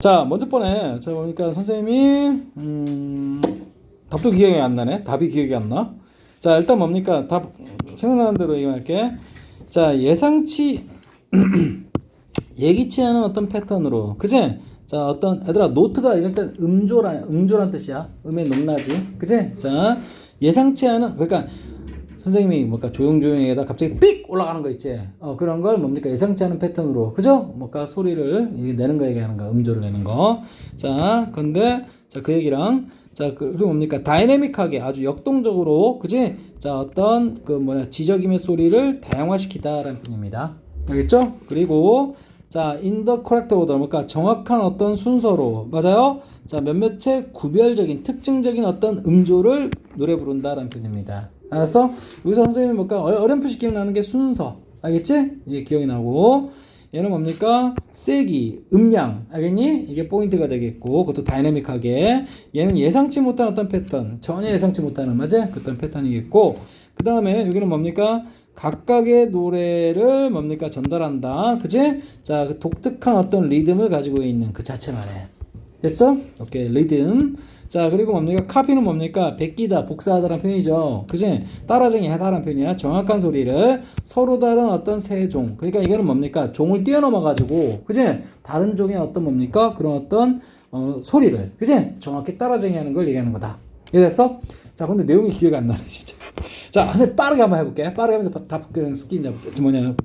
자, 먼저 번에 자 보니까 선생님이 답도 기억이 안 나네. 답이 기억이 안 나. 자, 일단 뭡니까? 답 생각나는 대로 얘기할게. 자, 예기치 않은 어떤 패턴으로, 그지? 자, 어떤 얘들아 노트가 이럴 땐 음조란 뜻이야. 음의 높낮이, 그지? 자, 예상치 않은, 그러니까 선생님이 뭔가 조용조용히에다 갑자기 삑 올라가는 거 있지. 그런 걸 뭡니까? 예상치 않은 패턴으로, 그죠? 뭔가 소리를 내는 거 얘기하는 거, 음조를 내는 거. 자, 근데 자, 그 얘기랑 자, 그리고 뭡니까? 다이내믹하게 아주 역동적으로, 그지? 자, 어떤 지저귀의 소리를 다양화시키다라는 표현입니다. 알겠죠? 그리고 자, in the correct order, 그러니까 정확한 어떤 순서로, 맞아요? 자, 몇몇의 구별적인 특징적인 어떤 음조를 노래 부른다라는 표현입니다. 알았어? 여기서 선생님이 뭔가 어렴풋이 기억나는 게 순서, 알겠지? 이게 기억이 나고, 얘는 뭡니까? 세기, 음량, 알겠니? 이게 포인트가 되겠고, 그것도 다이내믹하게. 얘는 예상치 못한 어떤 패턴, 전혀 예상치 못하는, 맞아? 그런 패턴이겠고, 그 다음에 여기는 뭡니까? 각각의 노래를 뭡니까? 전달한다. 그치? 자, 그 독특한 어떤 리듬을 가지고 있는 그 자체만 해. 됐어? 오케이, 리듬. 자, 그리고 뭡니까? 카피는 뭡니까? 베끼다, 복사하다라는 표현이죠. 그치? 따라쟁이 하다라는 표현이야. 정확한 소리를 서로 다른 어떤 세 종. 그러니까 이거는 뭡니까? 종을 뛰어넘어가지고, 그치? 다른 종의 어떤 뭡니까? 그런 어떤, 소리를, 그치? 정확히 따라쟁이 하는 걸 얘기하는 거다. 이해됐어? 자, 근데 내용이 기억이 안 나네, 진짜. 자, 선생님 빠르게 한번 해볼게. 빠르게 하면서 답, 그냥 스킨 잡을게. 뭐냐,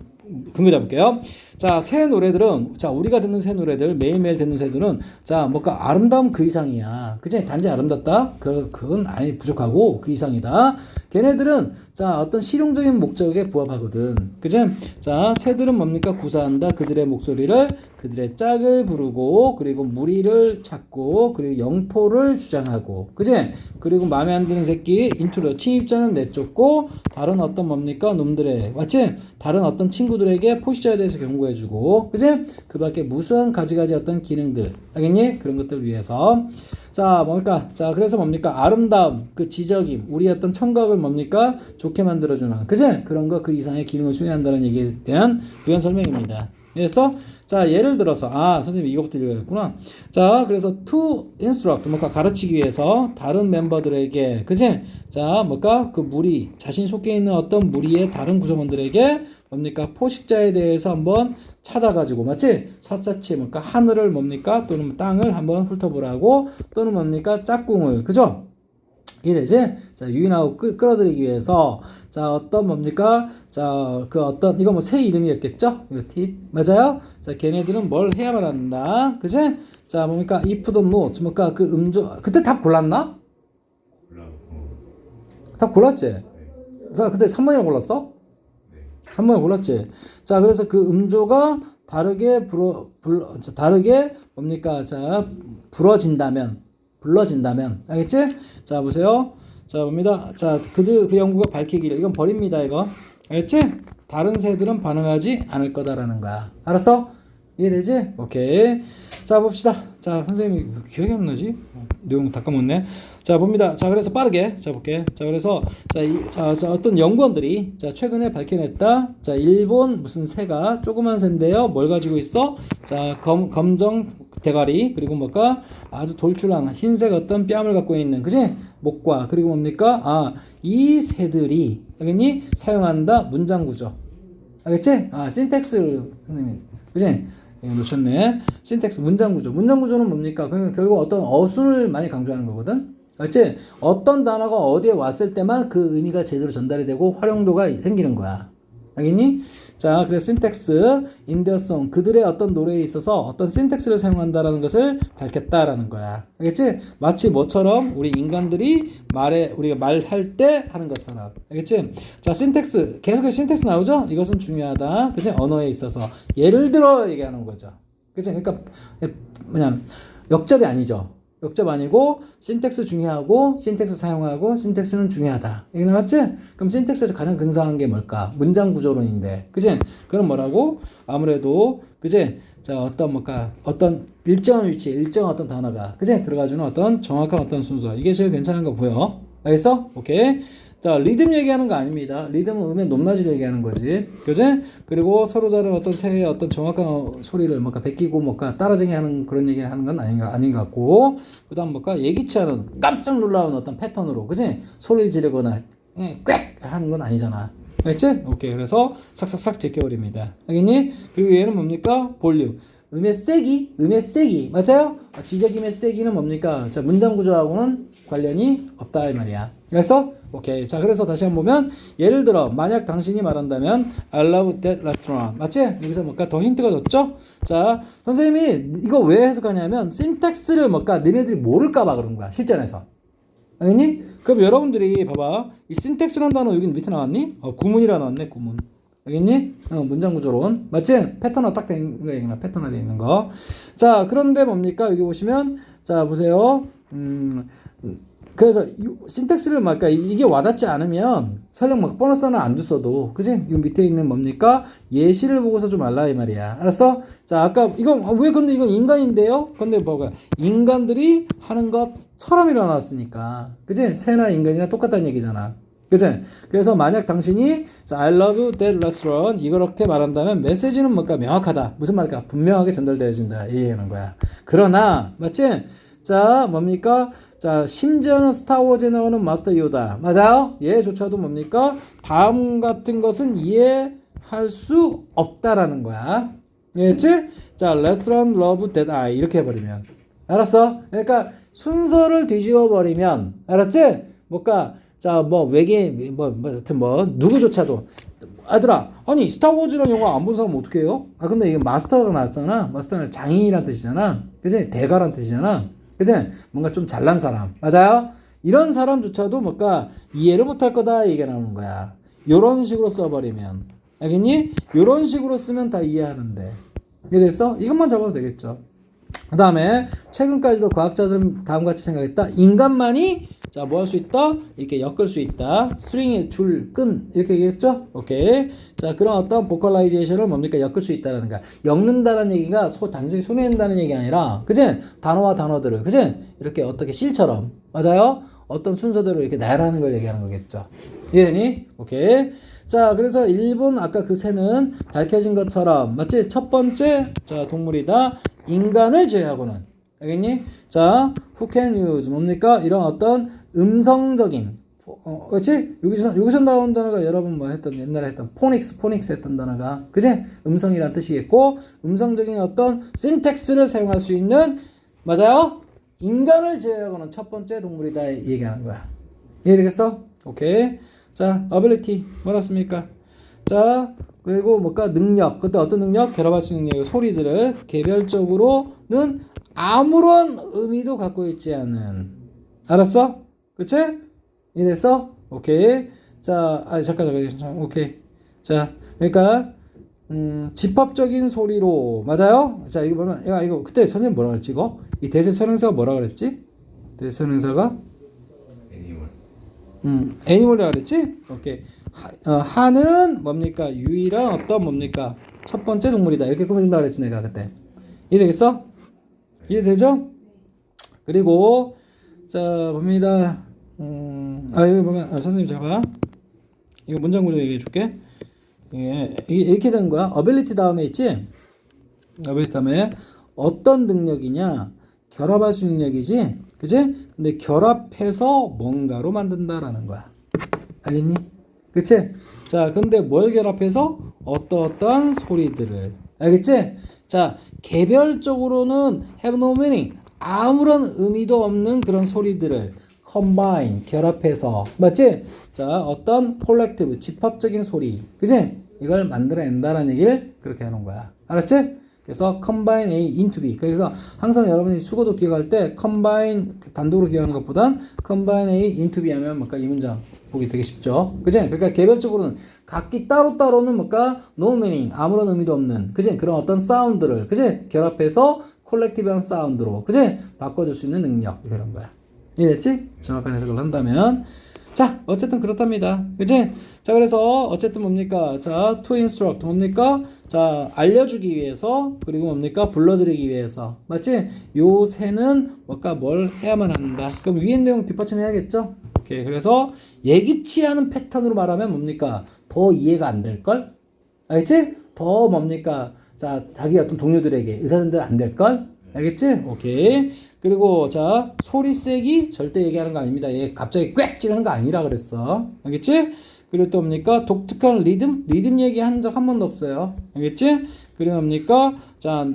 근거 잡을게요. 자, 새 노래들은, 자, 우리가 듣는 새 노래들, 매일매일 듣는 새 노래들은, 자, 뭔가 아름다움 그 이상이야. 그치? 단지 아름답다? 그건 아예 부족하고 그 이상이다. 걔네들은, 자, 어떤 실용적인 목적에 부합하거든. 그치? 자, 새들은 뭡니까? 구사한다. 그들의 목소리를, 그들의 짝을 부르고, 그리고 무리를 찾고, 그리고 영토를 주장하고, 그치? 그리고 마음에 안 드는 새끼, 인트로, 침입자는 내쫓고, 다른 어떤 뭡니까? 놈들의, 맞지? 다른 어떤 친구들에게 포식자에 대해서 경고해주고, 그치? 그 밖에 무수한 가지가지 어떤 기능들, 알겠니? 그런 것들 위해서. 자, 뭡니까? 자, 그래서 뭡니까? 아름다움, 그 지적임, 우리 어떤 청각을 뭡니까? 좋게 만들어주는, 그치? 그런 거 그 이상의 기능을 수행한다는 얘기에 대한 부연 설명입니다. 그래서 자, 예를 들어서 선생님 이거부터 읽어야겠구나. 자, 그래서 to instruct, 뭔가 가르치기 위해서 다른 멤버들에게, 그치? 자, 뭔가 그 무리, 자신이 속해 있는 어떤 무리의 다른 구성원들에게 뭡니까? 포식자에 대해서 한번 찾아가지고, 맞지? 샅샅이 뭡니까? 하늘을 뭡니까? 또는 땅을 한번 훑어보라고, 또는 뭡니까? 짝꿍을, 그죠? 이래지? 자, 유인하고 끌어들이기 위해서, 자, 어떤 뭡니까? 자, 그 어떤, 이거 뭐 새 이름이었겠죠? 이거 티, 맞아요? 자, 걔네들은 뭘 해야만 한다. 그지? 자, 뭡니까? if the note, 뭡니까? 그 음조, 그때 답 골랐나? 답 골랐지? 나 그때 3번이라고 골랐어? 3번을 골랐지? 자, 그래서 그 음조가 다르게 다르게 뭡니까? 자, 불러진다면, 알겠지? 자, 보세요. 자, 봅니다. 자, 그 연구가 밝히기를, 이건 버립니다, 이거. 알겠지? 다른 새들은 반응하지 않을 거다라는 거야. 알았어? 이해되지? 오케이. 자, 봅시다. 자, 선생님이 기억이 안 나지? 내용 다 까먹네. 자, 봅니다. 자, 그래서 빠르게. 자, 볼게. 자, 그래서, 자, 어떤 연구원들이, 자, 최근에 밝혀냈다. 자, 일본 무슨 새가 조그만 새인데요. 뭘 가지고 있어? 자, 검정 대가리, 그리고 뭔가 아주 돌출한 흰색 어떤 뺨을 갖고 있는, 그지? 목과, 그리고 뭡니까? 이 새들이, 알겠니? 사용한다. 문장 구조. 알겠지? 신텍스, 선생님. 그지? 놓쳤네. 신텍스, 문장 구조. 문장 구조는 뭡니까? 결국 어떤 어순을 많이 강조하는 거거든? 알지? 어떤 단어가 어디에 왔을 때만 그 의미가 제대로 전달이 되고 활용도가 생기는 거야. 알겠니? 자, 그래서 신텍스, 인더송, 그들의 어떤 노래에 있어서 어떤 신텍스를 사용한다라는 것을 밝혔다라는 거야. 알겠지? 마치 뭐처럼 우리 인간들이 우리가 말할 때 하는 것처럼. 알겠지? 자, 신텍스, 계속해서 신텍스 나오죠? 이것은 중요하다. 그치? 언어에 있어서. 예를 들어 얘기하는 거죠. 그치? 그러니까, 그냥, 역접이 아니죠. 역접 아니고 신텍스 중요하고 신텍스 사용하고 신텍스는 중요하다. 이게 나왔지? 그럼 신텍스에서 가장 근사한 게 뭘까? 문장 구조론인데. 그지? 그럼 뭐라고? 아무래도 그지? 자, 어떤 일정한 위치에 일정한 어떤 단어가 그지? 들어가주는 어떤 정확한 어떤 순서. 이게 제일 괜찮은 거 보여. 알겠어? 오케이. 자, 리듬 얘기하는 거 아닙니다. 리듬은 음의 높낮이를 얘기하는 거지. 그지? 그리고 서로 다른 어떤 새의 어떤 정확한 소리를 뭔가 베끼고 뭔가 따라쟁이 하는 그런 얘기 하는 건 아닌 것 같고, 그 다음 뭔가 예기치 않은 깜짝 놀라운 어떤 패턴으로, 그지? 소리를 지르거나, 꽥! 하는 건 아니잖아. 알겠지? 오케이. 그래서 싹싹싹 제껴버립니다. 알겠니? 그리고 얘는 뭡니까? 볼륨. 음의 세기. 맞아요? 지저김의 세기는 뭡니까? 자, 문장 구조하고는 관련이 없다, 이 말이야. 그래서, 오케이. 자, 그래서 다시 한번 보면, 예를 들어, 만약 당신이 말한다면, I love that restaurant. 맞지? 여기서 뭔가 더 힌트가 줬죠? 자, 선생님이 이거 왜 해석하냐면, 신텍스를 뭔가 너네들이 모를까봐 그런 거야, 실전에서. 알겠니? 그럼 여러분들이 봐봐. 이 신텍스라는 단어 여기 밑에 나왔니? 구문이라 나왔네, 구문. 알겠니? 문장 구조론. 맞지? 패턴화 딱 된 거 얘기나, 패턴화 돼 있는 거. 자, 그런데 뭡니까? 여기 보시면, 자, 보세요. 그래서 신텍스를 막, 그러니까 이게 와닿지 않으면 설령 막 보너스 하나 안 줬어도, 그지? 이 밑에 있는 뭡니까? 예시를 보고서 좀 알라 이 말이야. 알았어? 자, 아까 이건 왜 근데 이건 인간인데요? 근데 뭐가 인간들이 하는 것처럼 일어났으니까, 그지? 새나 인간이나 똑같다는 얘기잖아. 그치? 그래서 만약 당신이 자, I love that restaurant 이렇게 말한다면 메시지는 뭔가 명확하다. 무슨 말일까? 분명하게 전달되어진다. 이해하는 거야. 그러나 맞지? 자, 뭡니까? 자, 심지어는 스타워즈에 나오는 마스터 요다. 맞아요? 얘조차도 뭡니까? 다음 같은 것은 이해할 수 없다라는 거야. 이해했지? 자, restaurant love that I 이렇게 해버리면. 알았어? 그러니까 순서를 뒤집어 버리면, 알았지? 뭔가 자, 뭐 외계인 하여튼 누구조차도 아들아, 아니 스타워즈라는 영화 안 본 사람 어떻게 해요? 근데 이게 마스터가 나왔잖아. 마스터는 장인이란 뜻이잖아. 그치? 대가란 뜻이잖아. 그치? 뭔가 좀 잘난 사람. 맞아요? 이런 사람조차도 뭔가 이해를 못할 거다 얘기가 나오는 거야. 요런 식으로 써버리면. 알겠니? 요런 식으로 쓰면 다 이해하는데. 이해됐어? 이것만 잡아도 되겠죠. 그 다음에 최근까지도 과학자들은 다음같이 생각했다. 인간만이 자, 뭐 할 수 있다? 이렇게 엮을 수 있다. 스트링의 줄, 끈 이렇게 얘기했죠? 오케이. 자, 그런 어떤 보컬라이제이션을 뭡니까? 엮을 수 있다는 거야. 엮는다는 얘기가 단순히 손해낸다는 얘기 아니라, 그지? 단어와 단어들을, 그지? 이렇게 어떻게 실처럼, 맞아요? 어떤 순서대로 이렇게 나열하는 걸 얘기하는 거겠죠. 이해되니? 오케이. 자, 그래서 1번 아까 그 새는 밝혀진 것처럼, 맞지? 첫 번째, 자, 동물이다. 인간을 제외하고는. 알겠니? 자, who can use 뭡니까? 이런 어떤 음성적인 그렇지? 여기서 나온 단어가 여러분 뭐 했던 옛날에 했던 포닉스 했던 단어가 그지? 음성이란 뜻이겠고 음성적인 어떤 신텍스를 사용할 수 있는 맞아요? 인간을 제외하고는 첫 번째 동물이다 얘기하는 거야. 이해되겠어? 오케이. 자, ability 뭐랬습니까? 자, 그리고 뭔가 능력 그때 어떤 능력? 결합할 수 있는 능력 소리들을 개별적으로는 아무런 의미도 갖고 있지 않은 알았어? 그치? 이해됐어? 오케이. 자, 잠깐 오케이. 자, 그러니까 집합적인 소리로 맞아요? 자, 이거 보면 이거 그때 선생님 뭐라 그랬지 이거? 이 대세선행사가 뭐라 그랬지? 대세선행사가 애니멀이라 그랬지? 오케이. 하는 뭡니까? 유일한 어떤 뭡니까? 첫 번째 동물이다. 이렇게 꾸며준다 그랬지 내가 그때. 이해되겠어? 이해되죠? 그리고 자 봅니다. 여기 보면 선생님 잡아. 이거 문장 구조 얘기해 줄게. 이게 이렇게 된 거야. 어빌리티 다음에 있지? 어빌리티 다음에 어떤 능력이냐? 결합할 수 있는 능력이지? 그지? 근데 결합해서 뭔가로 만든다라는 거야. 알겠니? 그치? 자, 근데 뭘 결합해서? 어떠한 소리들을. 알겠지? 자, 개별적으로는 have no meaning. 아무런 의미도 없는 그런 소리들을 combine, 결합해서. 맞지? 자, 어떤 collective, 집합적인 소리. 그치? 이걸 만들어낸다는 얘기를 그렇게 하는 거야. 알았지? 그래서 combine A into B. 그래서 항상 여러분이 수거도 기억할 때 combine 단독으로 기억하는 것보단 combine A into B 하면 뭔가 이 문장 보기 되게 쉽죠. 그치? 그러니까 개별적으로는 각기 따로따로는 뭔가 no meaning, 아무런 의미도 없는, 그치? 그런 어떤 사운드를, 그치? 결합해서 콜렉티브한 사운드로, 그치? 바꿔줄 수 있는 능력, 이런 거야. 이해됐지? 정확한 해석을 한다면. 자, 어쨌든 그렇답니다. 그치? 자, 그래서 어쨌든 뭡니까? 자, to instruct 뭡니까? 자, 알려주기 위해서, 그리고 뭡니까? 불러들이기 위해서. 맞지? 요 새는 뭔가 뭘 해야만 한다. 그럼 위에 내용 뒷받침해야겠죠? 오케이. 오케이. 그래서 예기치 않은 패턴으로 말하면 뭡니까? 더 이해가 안 될걸? 알겠지? 더 뭡니까? 자, 자기 어떤 동료들에게 의사진들 안 될걸? 알겠지? 오케이. 그리고 자, 소리 세기 절대 얘기하는 거 아닙니다. 얘 갑자기 꽥 찌르는 거 아니라 그랬어. 알겠지? 그리고 또 뭡니까? 독특한 리듬 얘기 한 적 한 번도 없어요. 알겠지? 그리고 뭡니까? 자,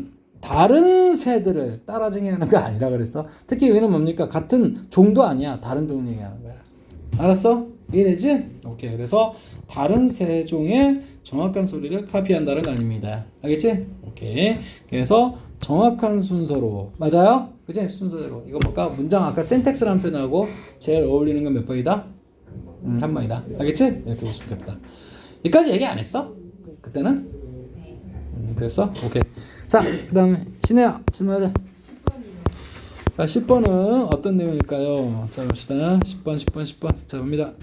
다른 새들을 따라쟁이 하는 거 아니라 그랬어. 특히 얘는 뭡니까? 같은 종도 아니야. 다른 종 얘기하는 거야. 알았어? 이해되지? 오케이. 그래서 다른 새 종의 정확한 소리를 카피한다는 거 아닙니다. 알겠지? 오케이. 그래서 정확한 순서로 맞아요? 그치? 순서대로. 이거 뭘까? 문장 아까 센텍스라는 표현하고 제일 어울리는 건 몇 번이다? 한 번이다. 알겠지? 이렇게 보시면 됩니다. 여기까지 얘기 안 했어? 그때는? 그랬어? 오케이. 자, 그 다음에 신혜야 질문하자. 자, 10번은 어떤 내용일까요? 자, 봅시다. 10번. 자, 봅니다.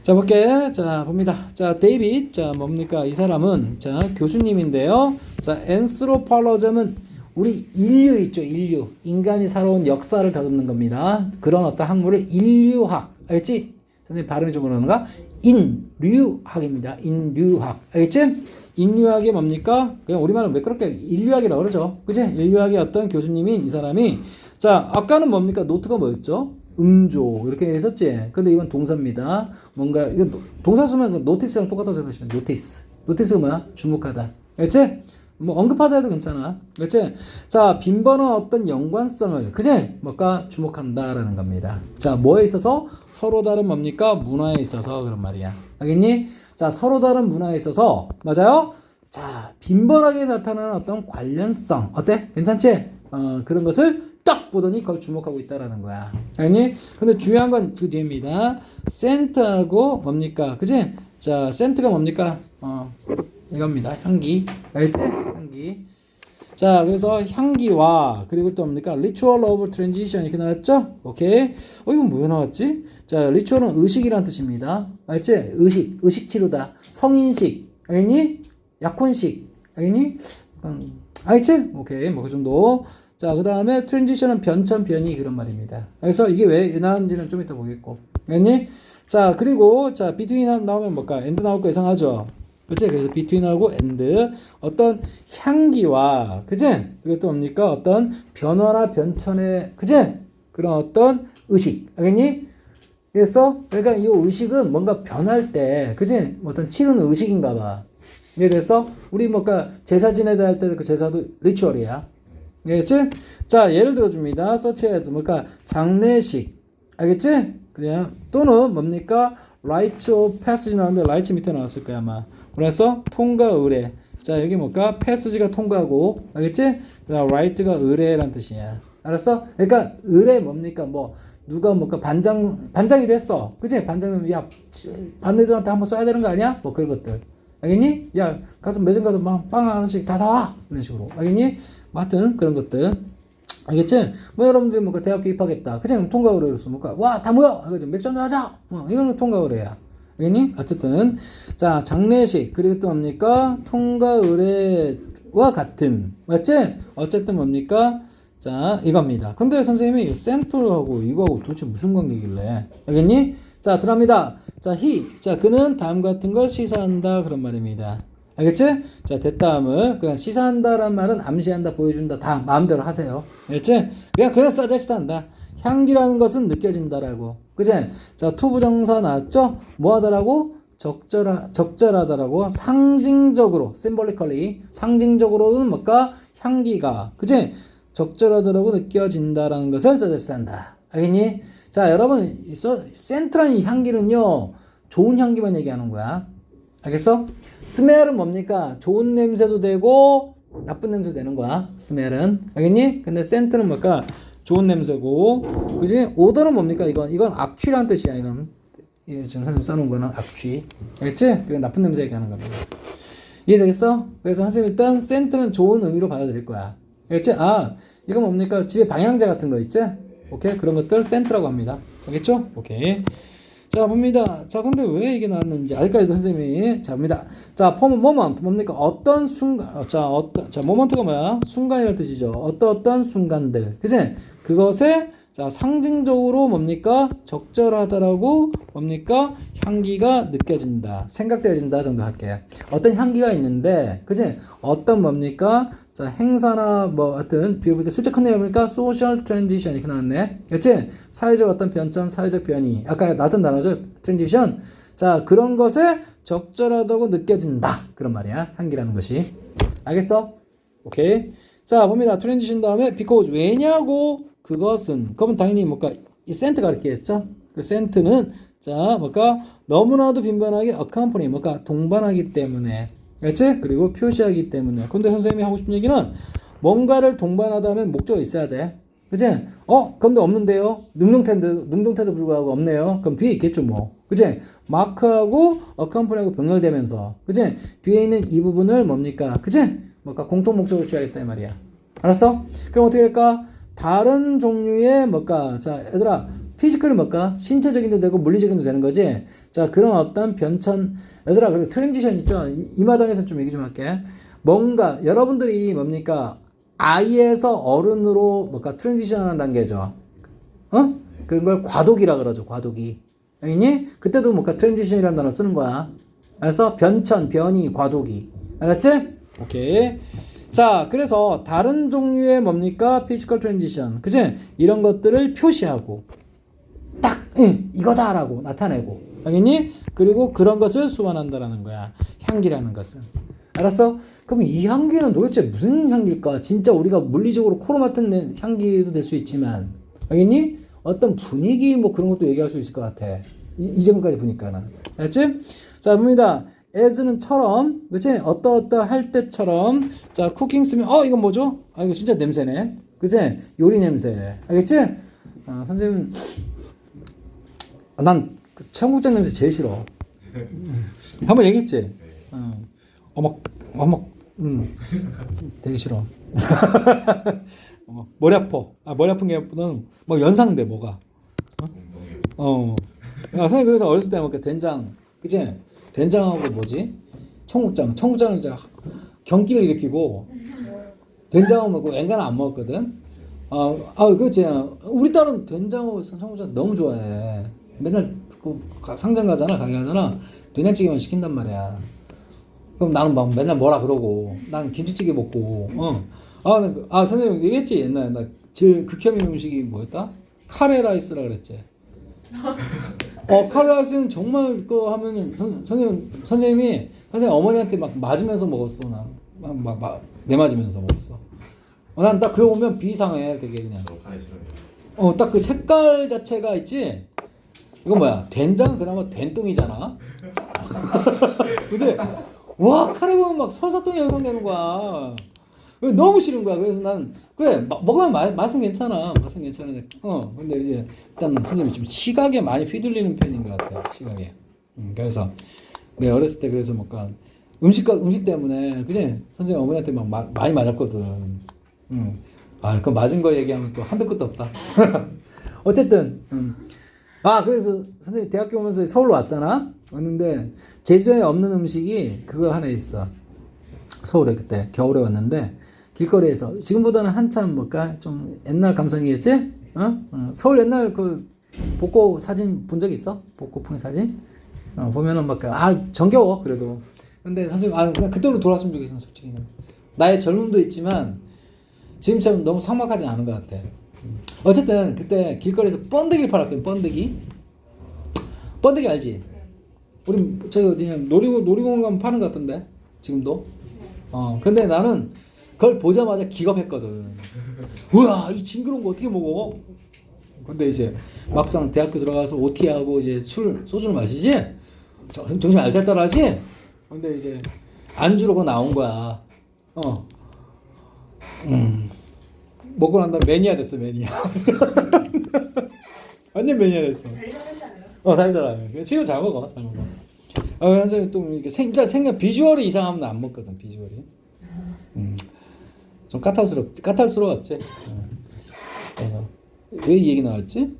자, 볼게. 자, 봅니다. 자, 데이빗. 자, 뭡니까? 이 사람은, 자, 교수님인데요. 자, 앤스로폴로즘은 우리 인류 있죠, 인류. 인간이 살아온 역사를 다루는 겁니다. 그런 어떤 학문을 인류학. 알겠지? 선생님 발음이 좀 그러는가? 인류학입니다. 인류학. 알겠지? 인류학이 뭡니까? 그냥 우리말로 매끄럽게 인류학이라고 그러죠. 그치? 인류학의 어떤 교수님인 이 사람이, 자, 아까는 뭡니까? 노트가 뭐였죠? 음조 이렇게 했었지. 근데 이건 동사입니다. 뭔가 이거 동사 쓰면 노티스랑 똑같다고 생각하시면 노티스가 뭐야? 주목하다. 알겠지? 뭐 언급하다 해도 괜찮아. 그렇지? 자, 빈번한 어떤 연관성을 그치? 뭘까? 주목한다라는 겁니다. 자, 뭐에 있어서? 서로 다른 뭡니까? 문화에 있어서 그런 말이야. 알겠니? 자, 서로 다른 문화에 있어서 맞아요? 자, 빈번하게 나타나는 어떤 관련성 어때? 괜찮지? 그런 것을 딱 보더니 그걸 주목하고 있다라는 거야. 아니? 근데 중요한 건 그 뒤입니다. 센트하고 뭡니까? 그지? 자, 센트가 뭡니까? 이겁니다. 향기. 알지? 향기. 자, 그래서 향기와 그리고 또 뭡니까? Ritual of Transition 이렇게 나왔죠? 오케이. 이건 뭐에 나왔지? 자, 리추얼은 의식이란 뜻입니다. 알지? 의식 치료다. 성인식. 알겠니? 약혼식. 알겠니? 알겠지? 오케이. 뭐 그 정도. 자, 그 다음에 트랜지션은 변천, 변이 그런 말입니다. 그래서 이게 왜 나왔는지는 좀 이따 보겠고. 알겠니? 자, 그리고 자, between 나오면 뭘까? and 나올 거 예상하죠? 그치? 그래서 between하고 and 어떤 향기와 그치? 그리고 또 뭡니까? 어떤 변화나 변천의 그치? 그런 어떤 의식. 알겠니? 그래서 그러니까 이 의식은 뭔가 변할 때 그치? 어떤 치르는 의식인가 봐. 그래서 우리 뭔가 제사 지내다 할 때 그 제사도 리추얼이야. 알겠지? 자, 예를 들어줍니다. such as 뭔가 장례식. 알겠지? 그냥 또는 뭡니까? rites of passage 나왔는데 rites 밑에 나왔을 거야 아마. 그래서 통과 의례. 자, 여기 뭘까? passage가 통과고. 알겠지? 그다음 right가 의례란 뜻이야. 알았어? 그러니까 의례 뭡니까? 뭐 누가 뭘까? 반장이 됐어. 그치? 반장은 야, 반대들한테 한번 써야 되는 거 아니야? 뭐 그런 것들. 알겠니? 야, 가서 매점 가서 빵 하나씩 다 사와. 이런 식으로. 알겠니? 뭐 하여튼 그런 것들. 알겠지? 뭐 여러분들이 뭐 대학교 입학했다. 그냥 통과 의뢰로서 뭔가 와, 다 모여. 맥주 한잔 하자. 이건 통과 의뢰야. 알겠니? 어쨌든 자, 장례식 그리고 또 뭡니까? 통과 의뢰와 같은. 맞지? 어쨌든 뭡니까? 자, 이겁니다. 근데 선생님이 샘플하고 이거하고 도대체 무슨 관계길래? 알겠니? 자, 들어갑니다. 자, 자, 그는 다음 같은 걸 시사한다 그런 말입니다. 알겠지? 자, 대다음을 그냥 시사한다란 말은 암시한다, 보여준다 다 마음대로 하세요. 알겠지? 그냥 서제스트 한다. 향기라는 것은 느껴진다라고. 그치? 자, 투부정사 나왔죠? 뭐 하다라고? 적절하다라고. 상징적으로, symbolically. 상징적으로는 뭘까? 향기가. 그치? 적절하다라고 느껴진다라는 것을 서제스트 한다. 알겠니? 자, 여러분, 센트라는 이 향기는요, 좋은 향기만 얘기하는 거야. 알겠어? 스멜은 뭡니까? 좋은 냄새도 되고 나쁜 냄새도 되는 거야. 스멜은. 알겠니? 근데 센트는 뭘까? 좋은 냄새고. 그지? 오더는 뭡니까? 이건 악취란 뜻이야. 이건 지금 선생님 써놓은 거는 악취. 알겠지? 그게 나쁜 냄새 얘기하는 겁니다. 이해되겠어? 그래서 선생님 일단 센트는 좋은 의미로 받아들일 거야. 알겠지? 이건 뭡니까? 집에 방향제 같은 거 있지? 오케이? 그런 것들 센트라고 합니다. 알겠죠? 오케이. 자, 봅니다. 자, 근데 왜 이게 나왔는지 알까요, 선생님이? 자, 봅니다. 자, moment 뭡니까? 어떤 순간. 자, moment가 뭐야? 순간이라는 뜻이죠. 어떤 순간들. 그치? 그것에 자, 상징적으로 뭡니까? 적절하다라고 뭡니까? 향기가 느껴진다. 생각되어진다 정도 할게요. 어떤 향기가 있는데, 그지? 어떤 뭡니까? 자, 행사나 뭐 하여튼 비교보니까 슬쩍 큰 내용 보니까 소셜 트랜지션 이렇게 나왔네. 그치? 사회적 어떤 변천, 사회적 변이. 아까 나왔던 단어죠? 트랜지션. 자, 그런 것에 적절하다고 느껴진다. 그런 말이야. 향기라는 것이. 알겠어? 오케이. 자, 봅니다. 트랜지션 다음에 because 왜냐고 그것은. 그러면 당연히 뭔가 이 센트가 이렇게 했죠? 그 센트는 자, 뭔가 너무나도 빈번하게 accompany 뭔가 동반하기 때문에. 그렇지? 그리고 표시하기 때문에. 근데 선생님이 하고 싶은 얘기는 뭔가를 동반하다 하면 목적이 있어야 돼. 그치? 근데 없는데요? 능동태도 불구하고 없네요? 그럼 뒤에 있겠죠, 뭐. 그치? 마크하고 accompany하고 병렬되면서. 그치? 뒤에 있는 이 부분을 뭡니까? 그치? 뭔가 공통 목적을 취하겠다, 이 말이야. 알았어? 그럼 어떻게 될까? 다른 종류의 뭔가, 자, 얘들아, 피지컬이 뭘까? 신체적인도 되고 물리적인도 되는 거지? 자, 그런 어떤 변천, 얘들아, 그리고 트랜지션 있죠? 이 마당에서 좀 얘기 좀 할게. 뭔가, 여러분들이 뭡니까? 아이에서 어른으로 뭔가 트랜지션 하는 단계죠. 그런 걸 과도기라 그러죠, 과도기. 알겠니? 그때도 뭔가 트랜지션이라는 단어 쓰는 거야. 그래서 변천, 변이, 과도기. 알았지? 오케이. 자, 그래서 다른 종류의 뭡니까? 피지컬 트랜지션. 그치? 이런 것들을 표시하고 딱 이거다라고 나타내고. 알겠니? 그리고 그런 것을 수반한다라는 거야. 향기라는 것은. 알았어? 그럼 이 향기는 도대체 무슨 향기일까? 진짜 우리가 물리적으로 코로 맡은 향기도 될 수 있지만. 알겠니? 어떤 분위기 뭐 그런 것도 얘기할 수 있을 것 같아. 이 점까지 보니까는. 알았지? 자, 봅니다. as는 처럼, 그치? 어떠할 때처럼. 자, 쿠킹 쓰면, 이건 뭐죠? 이거 진짜 냄새네. 그치? 요리 냄새. 알겠지? 선생님, 난 청국장 냄새 제일 싫어. 한번 얘기했지? 되게 싫어. 머리 아파. 머리 아픈 게 보다는 막 연상돼, 뭐가. 선생님, 그래서 어렸을 때 먹게 된장, 그치? 된장하고 뭐지? 청국장은 이제 경기를 일으키고, 된장하고 먹고, 앵간은 안 먹었거든? 그렇지. 우리 딸은 된장하고 청국장 너무 좋아해. 맨날 그 상점 가잖아, 가게 가잖아. 된장찌개만 시킨단 말이야. 그럼 나는 막 맨날 뭐라 그러고, 난 김치찌개 먹고, 선생님 얘기했지, 옛날에. 나 제일 극혐인 음식이 뭐였다? 카레라이스라 그랬지. 카레라이스는 정말 그거 하면은 선생님 어머니한테 막 맞으면서 먹었어. 난 막 내맞으면서 먹었어. 난 딱 그거 보면 비상해, 되게 그냥. 딱 그 색깔 자체가 있지. 이거 뭐야? 된장 그나마 된똥이잖아. 그치? 와, 카레 보면 막 설사똥이 형성되는 거야. 너무 싫은 거야. 그래서 난 그래 먹으면 맛은 괜찮아. 맛은 괜찮은데 근데 이제 일단 선생님이 좀 시각에 많이 휘둘리는 편인 것 같아요. 시각에. 그래서 내가 어렸을 때 그래서 뭔가 음식 때문에 그지? 선생님 어머니한테 막 많이 맞았거든. 그 맞은 거 얘기하면 또 한도 끝도 없다. 어쨌든 그래서 선생님 대학교 오면서 서울로 왔잖아. 왔는데 제주도에 없는 음식이 그거 하나 있어. 서울에 그때 겨울에 왔는데 길거리에서 지금보다는 한참 뭘까 좀 옛날 감성이겠지? 서울 옛날 그 복고 사진 본 적 있어? 복고풍 사진? 보면은 막 정겨워 그래도. 근데 선생님 그냥 그때로 돌아왔으면 좋겠어 솔직히. 나의 젊음도 있지만 지금처럼 너무 삭막하지 않은 것 같아. 어쨌든 그때 길거리에서 번데기를 팔았거든. 번데기 알지? 우리 저기 어디냐 놀이공원 가면 파는 것 같던데 지금도. 근데 나는 그걸 보자마자 기겁했거든. 우와, 이 징그러운 거 어떻게 먹어? 근데 이제 막상 대학교 들어가서 OT하고 이제 소주를 마시지? 정신 알잘딸하지? 근데 이제 안주로 그거 나온 거야. 먹고 난 다음에 매니아 됐어, 매니아. 완전 매니아 됐어. 달달하네. 지금 잘 먹어. 그래서 또 이렇게 생각 비주얼이 이상하면 안 먹거든. 비주얼이. 좀 까탈스러웠지. 그래서 왜 이 얘기 나왔지?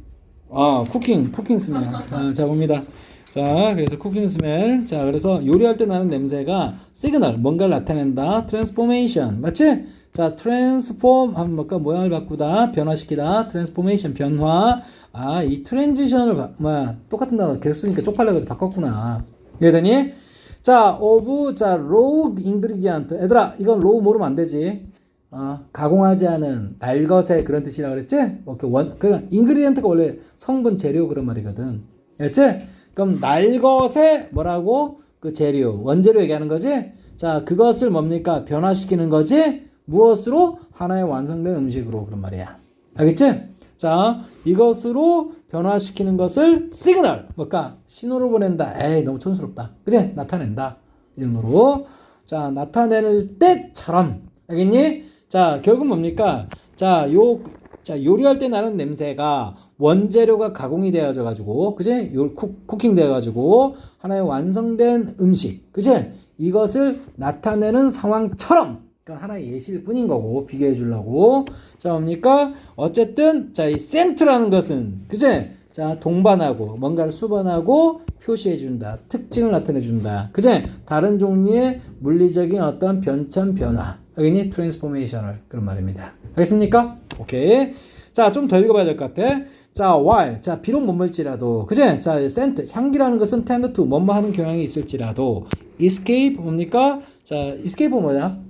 쿠킹 스멜. 자 봅니다. 자 그래서 쿠킹 스멜. 자 그래서 요리할 때 나는 냄새가 시그널 뭔가를 나타낸다. 트랜스포메이션 맞지? 자, transform 하면 뭘까? 모양을 바꾸다, 변화시키다, transformation 변화. 아, 이 트랜지션을 똑같은 단어 계속 쓰니까 쪽팔려서 바꿨구나. 이해되니? 자, of 자 raw ingredient. 얘들아, 이건 raw 모르면 안 되지. 가공하지 않은 날것의 그런 뜻이라 그랬지? 그 ingredient가 원래 성분 재료 그런 말이거든. 알겠지? 그럼 날것의 뭐라고? 그 재료, 원재료 얘기하는 거지? 자, 그것을 뭡니까? 변화시키는 거지? 무엇으로? 하나의 완성된 음식으로 그런 말이야. 알겠지? 자, 이것으로 변화시키는 것을 시그널, 뭘까? 신호를 보낸다. 에이, 너무 촌스럽다. 그지? 나타낸다. 이 정도로. 자, 나타낼 때처럼. 알겠니? 자, 결국 뭡니까? 자, 요리할 때 나는 냄새가 원재료가 가공이 되어져 가지고, 그지? 쿠킹 되어 가지고, 하나의 완성된 음식, 그지? 이것을 나타내는 상황처럼, 그러니까 하나의 예시일 뿐인 거고, 비교해 주려고. 자, 뭡니까? 어쨌든, 자, 이 센트라는 것은, 그지? 자, 동반하고, 뭔가를 수반하고, 표시해 준다. 특징을 나타내 준다. 그지? 다른 종류의 물리적인 어떤 변천, 변화. 여기니 트랜스포메이션을 그런 말입니다. 알겠습니까? 오케이. 자, 좀 더 읽어봐야 될 것 같아. 자, while. 자, 비록 머물지라도. 그지? 자, scent. 향기라는 것은 tend to 뭐뭐 하는 경향이 있을지라도. escape 뭡니까? 자, escape은 뭐냐?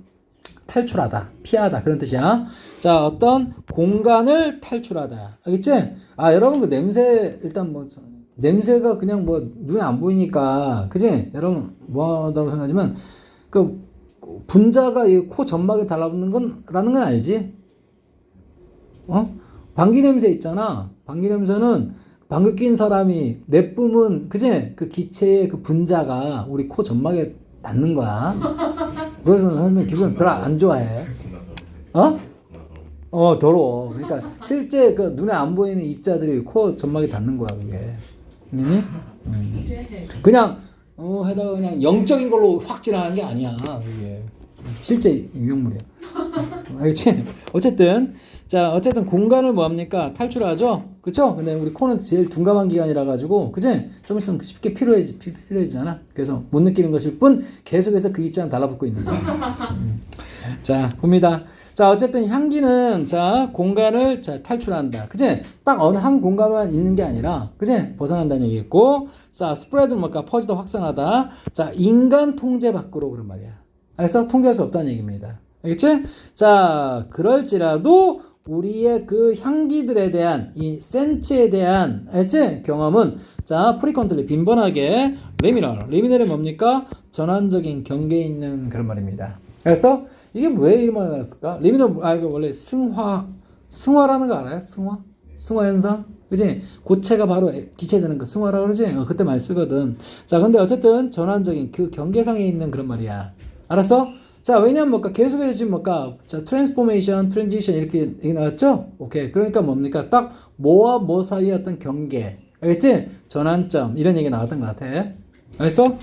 탈출하다, 피하다 그런 뜻이야. 자, 어떤 공간을 탈출하다. 알겠지? 아, 여러분 그 냄새 일단 뭐 냄새가 그냥 뭐 눈에 안 보이니까, 그지? 여러분 뭐하다고 생각하지만 그 분자가 이 코 점막에 달라붙는 건라는 건 알지? 방귀 냄새 있잖아. 방귀 냄새는 방귀 낀 사람이 내뿜은, 그지? 그 기체의 그 분자가 우리 코 점막에 닿는 거야. 그래서 선생님 기분 별로 안 좋아해. 더러워. 그러니까 실제 그 눈에 안 보이는 입자들이 코 점막에 닿는 거야, 그게. 아니? 그냥 해다가 그냥 영적인 걸로 확 지나가는 게 아니야, 그게. 실제 유형물이야. 알겠지? 어쨌든 공간을 뭐합니까? 탈출하죠? 그쵸? 근데 우리 코는 제일 둔감한 기관이라 가지고, 그치? 좀 있으면 쉽게 필요해지잖아? 그래서 못 느끼는 것일 뿐, 계속해서 그 입자는 달라붙고 있는 거야. 자, 봅니다. 자, 어쨌든 향기는, 자, 공간을 탈출한다. 그치? 딱 어느 한 공간만 있는 게 아니라, 그치? 벗어난다는 얘기겠고, 자, 스프레드는 뭘까? 퍼지다, 확산하다. 자, 인간 통제 밖으로 그런 말이야. 그래서 통제할 수 없다는 얘기입니다. 알겠지? 자, 그럴지라도 우리의 그 향기들에 대한 이 센치에 대한, 알겠지? 경험은 자, 프리컨트리 빈번하게 리미널이 뭡니까? 전환적인 경계에 있는 그런 말입니다. 그래서 이게 왜 이름을 나왔을까? 리미널, 이거 원래 승화라는 거 알아요? 승화 현상? 그지? 고체가 바로 기체되는 거 승화라고 그러지? 그때 많이 쓰거든. 자, 근데 어쨌든 전환적인 그 경계상에 있는 그런 말이야. 알았어? 자, 왜냐면 뭘까? 계속해서 지금 뭘까? 자, 트랜스포메이션, 트랜지션 이렇게 얘기 나왔죠? 오케이. 그러니까 뭡니까? 딱 뭐와 뭐 사이의 어떤 경계. 알겠지? 전환점. 이런 얘기 나왔던 것 같아. 알겠어?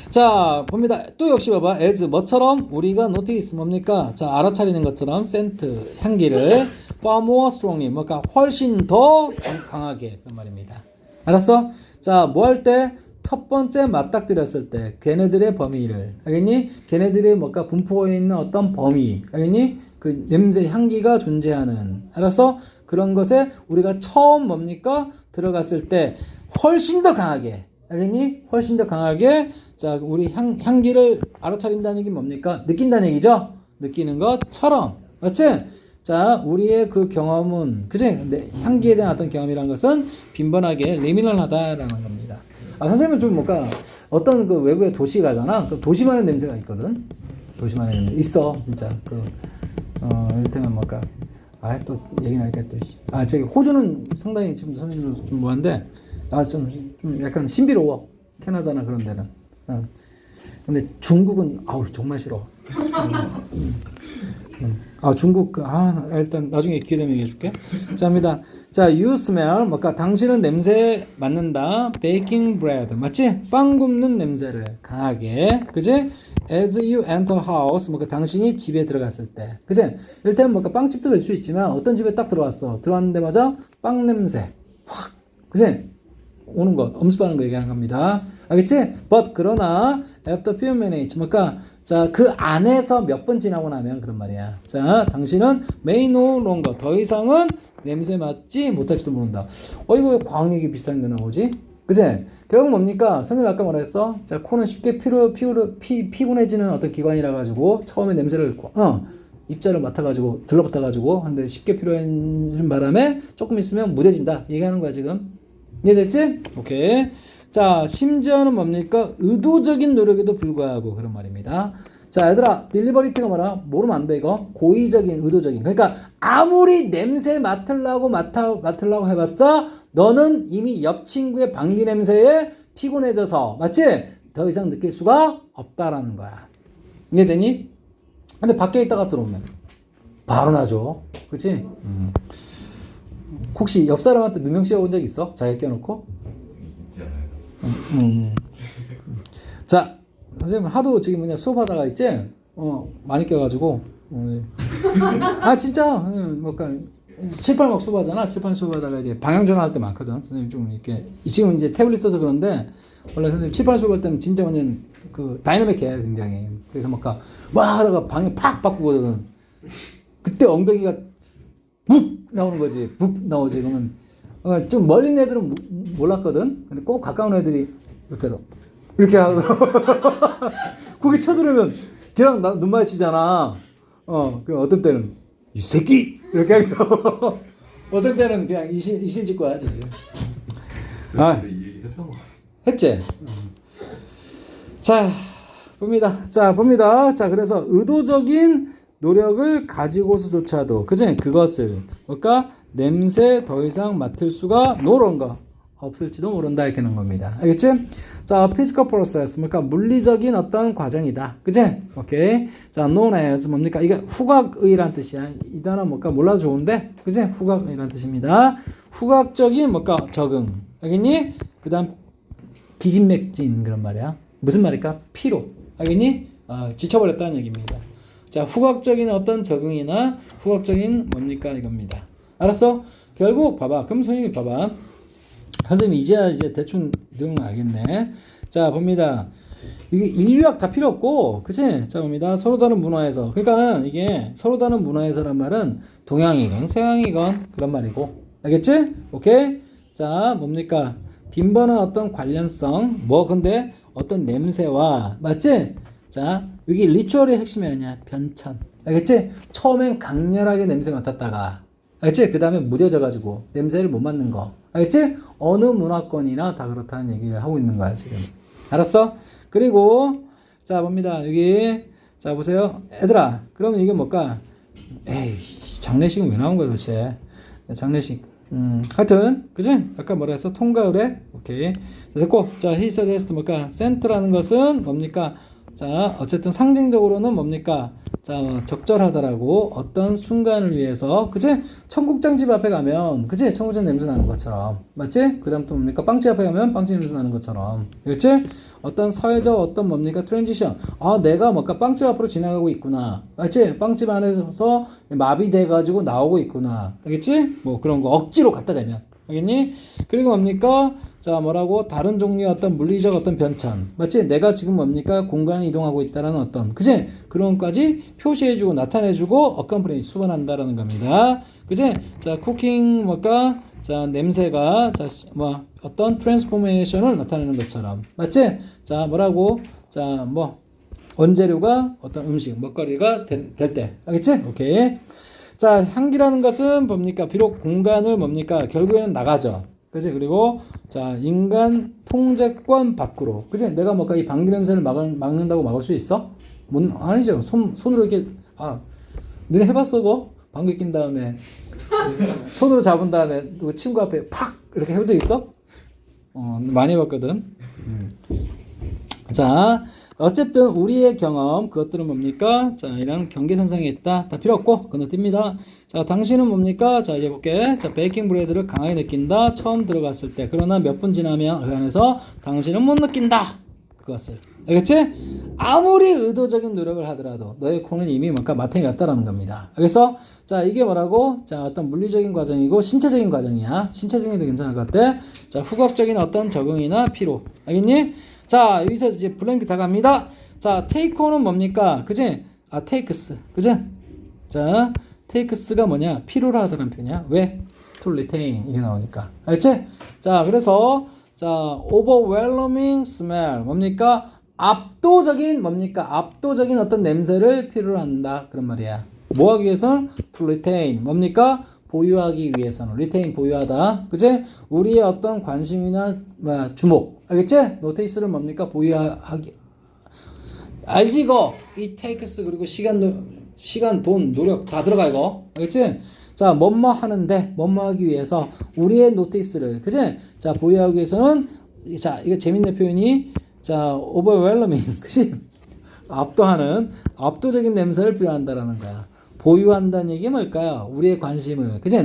자, 봅니다. 또 역시 봐봐. as 뭐처럼 우리가 notice 뭡니까? 자, 알아차리는 것처럼 scent 향기를 far more strongly 뭔가 훨씬 더 강하게 그런 말입니다. 알았어? 자, 뭐 할 때? 첫 번째 맞닥뜨렸을 때 걔네들의 범위를, 알겠니? 걔네들의 뭔가 분포에 있는 어떤 범위, 알겠니? 그 냄새 향기가 존재하는, 알았어? 그런 것에 우리가 처음 뭡니까? 들어갔을 때 훨씬 더 강하게, 알겠니? 훨씬 더 강하게, 자, 우리 향기를 알아차린다는 얘기 뭡니까? 느낀다는 얘기죠? 느끼는 것처럼, 맞지? 자, 우리의 그 경험은, 그지? 향기에 대한 어떤 경험이라는 것은 빈번하게 리미널하다라는 겁니다. 선생님은 좀 뭔가 어떤 그 외국의 도시 가잖아. 그 도시만의 냄새가 있거든. 도시만의 냄새 있어, 진짜. 이를테면 뭔가 또 얘기 나니까 또 저기 호주는 상당히 지금 선생님도 좀 뭐한데 좀 약간 신비로워. 캐나다나 그런 데는. 근데 중국은 정말 싫어. 중국 일단 나중에 기회 되면 얘기해 줄게. 자, 합니다. 자, you smell 뭔가 당신은 냄새 맡는다. baking bread 맞지? 빵 굽는 냄새를 강하게, 그지? as you enter house 뭔가 당신이 집에 들어갔을 때, 그지? 일단 뭔가 빵집도 될 수 있지만 어떤 집에 딱 들어왔는데 맞아? 빵 냄새 확, 그지? 오는 것, 엄습하는 거 얘기하는 겁니다. 알겠지? But 그러나 after few minutes 뭔가 자, 그 안에서 몇 번 지나고 나면 그런 말이야. 자, 당신은 may no longer 더 이상은 냄새 맡지 못할지도 모른다. 이거 왜 과학얘기 비슷한 게 나오지? 그제? 결국 뭡니까? 선생님 아까 뭐라 했어? 자, 코는 쉽게 피곤해지는 어떤 기관이라 가지고 처음에 냄새를 입자를 맡아가지고 들러붙어가지고 한데 쉽게 피로해지는 바람에 조금 있으면 무뎌진다 얘기하는 거야 지금. 이해됐지? 오케이. 자, 심지어는 뭡니까? 의도적인 노력에도 불구하고 그런 말입니다. 자, 얘들아, 딜리버리티가 뭐라? 모르면 안 돼 이거. 고의적인, 의도적인. 그러니까 아무리 냄새 맡으려고 해봤자 너는 이미 옆 친구의 방귀 냄새에 피곤해져서 맞지? 더 이상 느낄 수가 없다라는 거야. 이해되니? 근데 밖에 있다가 들어오면 바로 나죠. 그치? 혹시 옆 사람한테 누명 씌워본 적 있어? 자기 껴놓고? 있지 않아요? 자, 선생님 하도 지금 그냥 수업하다가 있지? 많이 껴가지고 아 진짜 뭔가 7, 8막 수업하잖아. 7, 8 수업하다가 이제 방향 전환할 때 많거든. 선생님 좀 이렇게 지금 이제 태블릿 써서 그런데 원래 선생님 7, 8 수업할 때는 진짜 그냥 그 다이나믹해 굉장히. 그래서 막 하다가 방향 팍 바꾸거든. 그때 엉덩이가 묵 나오는 거지. 묵 나오지. 그러면 좀 멀리 있는 애들은 몰랐거든. 근데 꼭 가까운 애들이 이렇게 하고 거기 쳐들으면 걔랑 나 눈 마주치잖아. 그 어떤 때는 이 새끼 이렇게 하고 어떤 때는 그냥 이신 짓고 하지. 아, 했지. 자, 봅니다. 자, 그래서 의도적인 노력을 가지고서조차도 그제 그것을 뭘까? 냄새 더 이상 맡을 수가 노런가 없을지도 모른다 이렇게 하는 겁니다. 알겠지? 자, physical process 그러니까 물리적인 어떤 과정이다. 그제? 오케이. 자, known as 뭡니까? 이게 후각의란 뜻이야. 이 단어 뭘까? 몰라도 좋은데, 그제? 후각의란 뜻입니다. 후각적인 뭘까? 적응. 알겠니? 그다음 기진맥진 그런 말이야. 무슨 말일까? 피로. 알겠니? 지쳐버렸다는 얘기입니다. 자, 후각적인 어떤 적응이나 후각적인 뭡니까? 이겁니다. 알았어? 결국 봐봐. 그럼 선생님이 봐봐. 선생님 이제 대충 내용 알겠네. 자, 봅니다. 이게 인류학 다 필요 없고, 그치? 자, 봅니다. 서로 다른 문화에서. 그러니까 이게 서로 다른 문화에서란 말은 동양이건 서양이건 그런 말이고. 알겠지? 오케이? 자, 뭡니까? 빈번한 어떤 관련성, 근데 어떤 냄새와, 맞지? 자, 여기 리추얼의 핵심이 아니야. 변천. 알겠지? 처음엔 강렬하게 냄새 맡았다가, 알겠지? 그 다음에 무뎌져가지고 냄새를 못 맡는 거. 알겠지? 어느 문화권이나 다 그렇다는 얘기를 하고 있는 거야, 지금. 알았어? 그리고, 자, 봅니다. 여기, 자, 보세요. 얘들아, 그러면 이게 뭘까? 에이, 장례식은 왜 나온 거야, 도대체? 장례식. 하여튼, 그지? 아까 뭐라 했어? 통과 의뢰? 오케이. 됐고, 자, he said yes, 뭘까? 센트라는 것은 뭡니까? 자, 어쨌든 상징적으로는 뭡니까? 자, 적절하다라고 어떤 순간을 위해서, 그치? 청국장집 앞에 가면, 그치? 청국장 냄새 나는 것처럼. 맞지? 그 다음 또 뭡니까? 빵집 앞에 가면 빵집 냄새 나는 것처럼. 그치? 어떤 사회적 어떤 뭡니까? 트랜지션. 내가 뭔가 빵집 앞으로 지나가고 있구나. 맞지? 빵집 안에서 마비돼가지고 나오고 있구나. 알겠지? 뭐 그런 거 억지로 갖다 대면. 알겠니? 그리고 뭡니까? 자, 뭐라고? 다른 종류의 어떤 물리적 어떤 변천. 맞지? 내가 지금 뭡니까? 공간을 이동하고 있다라는 어떤, 그지? 그런 것까지 표시해주고 나타내주고 어컴플레인 수반한다라는 겁니다. 그지? 자, 쿠킹 뭘까? 자, 냄새가, 자, 어떤 트랜스포메이션을 나타내는 것처럼. 맞지? 자, 뭐라고? 자, 원재료가 어떤 음식, 먹거리가 될 때. 알겠지? 오케이. 자, 향기라는 것은 뭡니까? 비록 공간을 뭡니까? 결국에는 나가죠. 그치? 그리고, 자, 인간 통제권 밖으로. 그치? 내가 뭔가 이 방귀 냄새를 막는다고 막을 수 있어? 아니죠. 손으로 이렇게, 너네 해봤어, 그거? 방귀 낀 다음에, 손으로 잡은 다음에, 누구 친구 앞에 팍! 이렇게 해본 적 있어? 많이 해봤거든. 자, 어쨌든 우리의 경험, 그것들은 뭡니까? 자, 이런 경계선상에 있다. 다 필요 없고, 건너뜁니다. 자, 당신은 뭡니까? 자, 이제 볼게. 자, 베이킹 브레드를 강하게 느낀다. 처음 들어갔을 때. 그러나 몇 분 지나면 그 안에서 당신은 못 느낀다. 그것을. 알겠지? 아무리 의도적인 노력을 하더라도 너의 코는 이미 뭔가 마탱이 같다라는 겁니다. 알겠어? 자, 이게 뭐라고? 자, 어떤 물리적인 과정이고 신체적인 과정이야. 신체적인 게 괜찮을 것 같아. 자, 후각적인 어떤 적응이나 피로. 알겠니? 자, 여기서 이제 블랭크 다 갑니다. 자, take on은 뭡니까? 그지? 아, takes. 그지? 자, takes가 뭐냐? 필요로 하다는 표현이야. 왜? to retain 이게 나오니까. 알지? 자, 그래서 자, overwhelming smell 뭡니까? 압도적인 뭡니까? 압도적인 어떤 냄새를 필요로 한다. 그런 말이야. 뭐 하기 위해서는? to retain 뭡니까? 보유하기 위해서는. retain 보유하다. 그지? 우리의 어떤 관심이나 주목. 알겠지? 노티스를 뭡니까? 보유하기. 알지 이거? 이 takes 그리고 시간, 돈, 노력 다 들어가 이거. 알겠지? 자, 뭐뭐 하는데 뭐뭐 하기 위해서 우리의 노티스를 그지? 자, 보유하기 위해서는 자, 이거 재밌는 표현이 자, overwhelming 그지? 압도적인 냄새를 필요한다라는 거야. 보유한다는 얘기 뭘까요? 우리의 관심을 그지?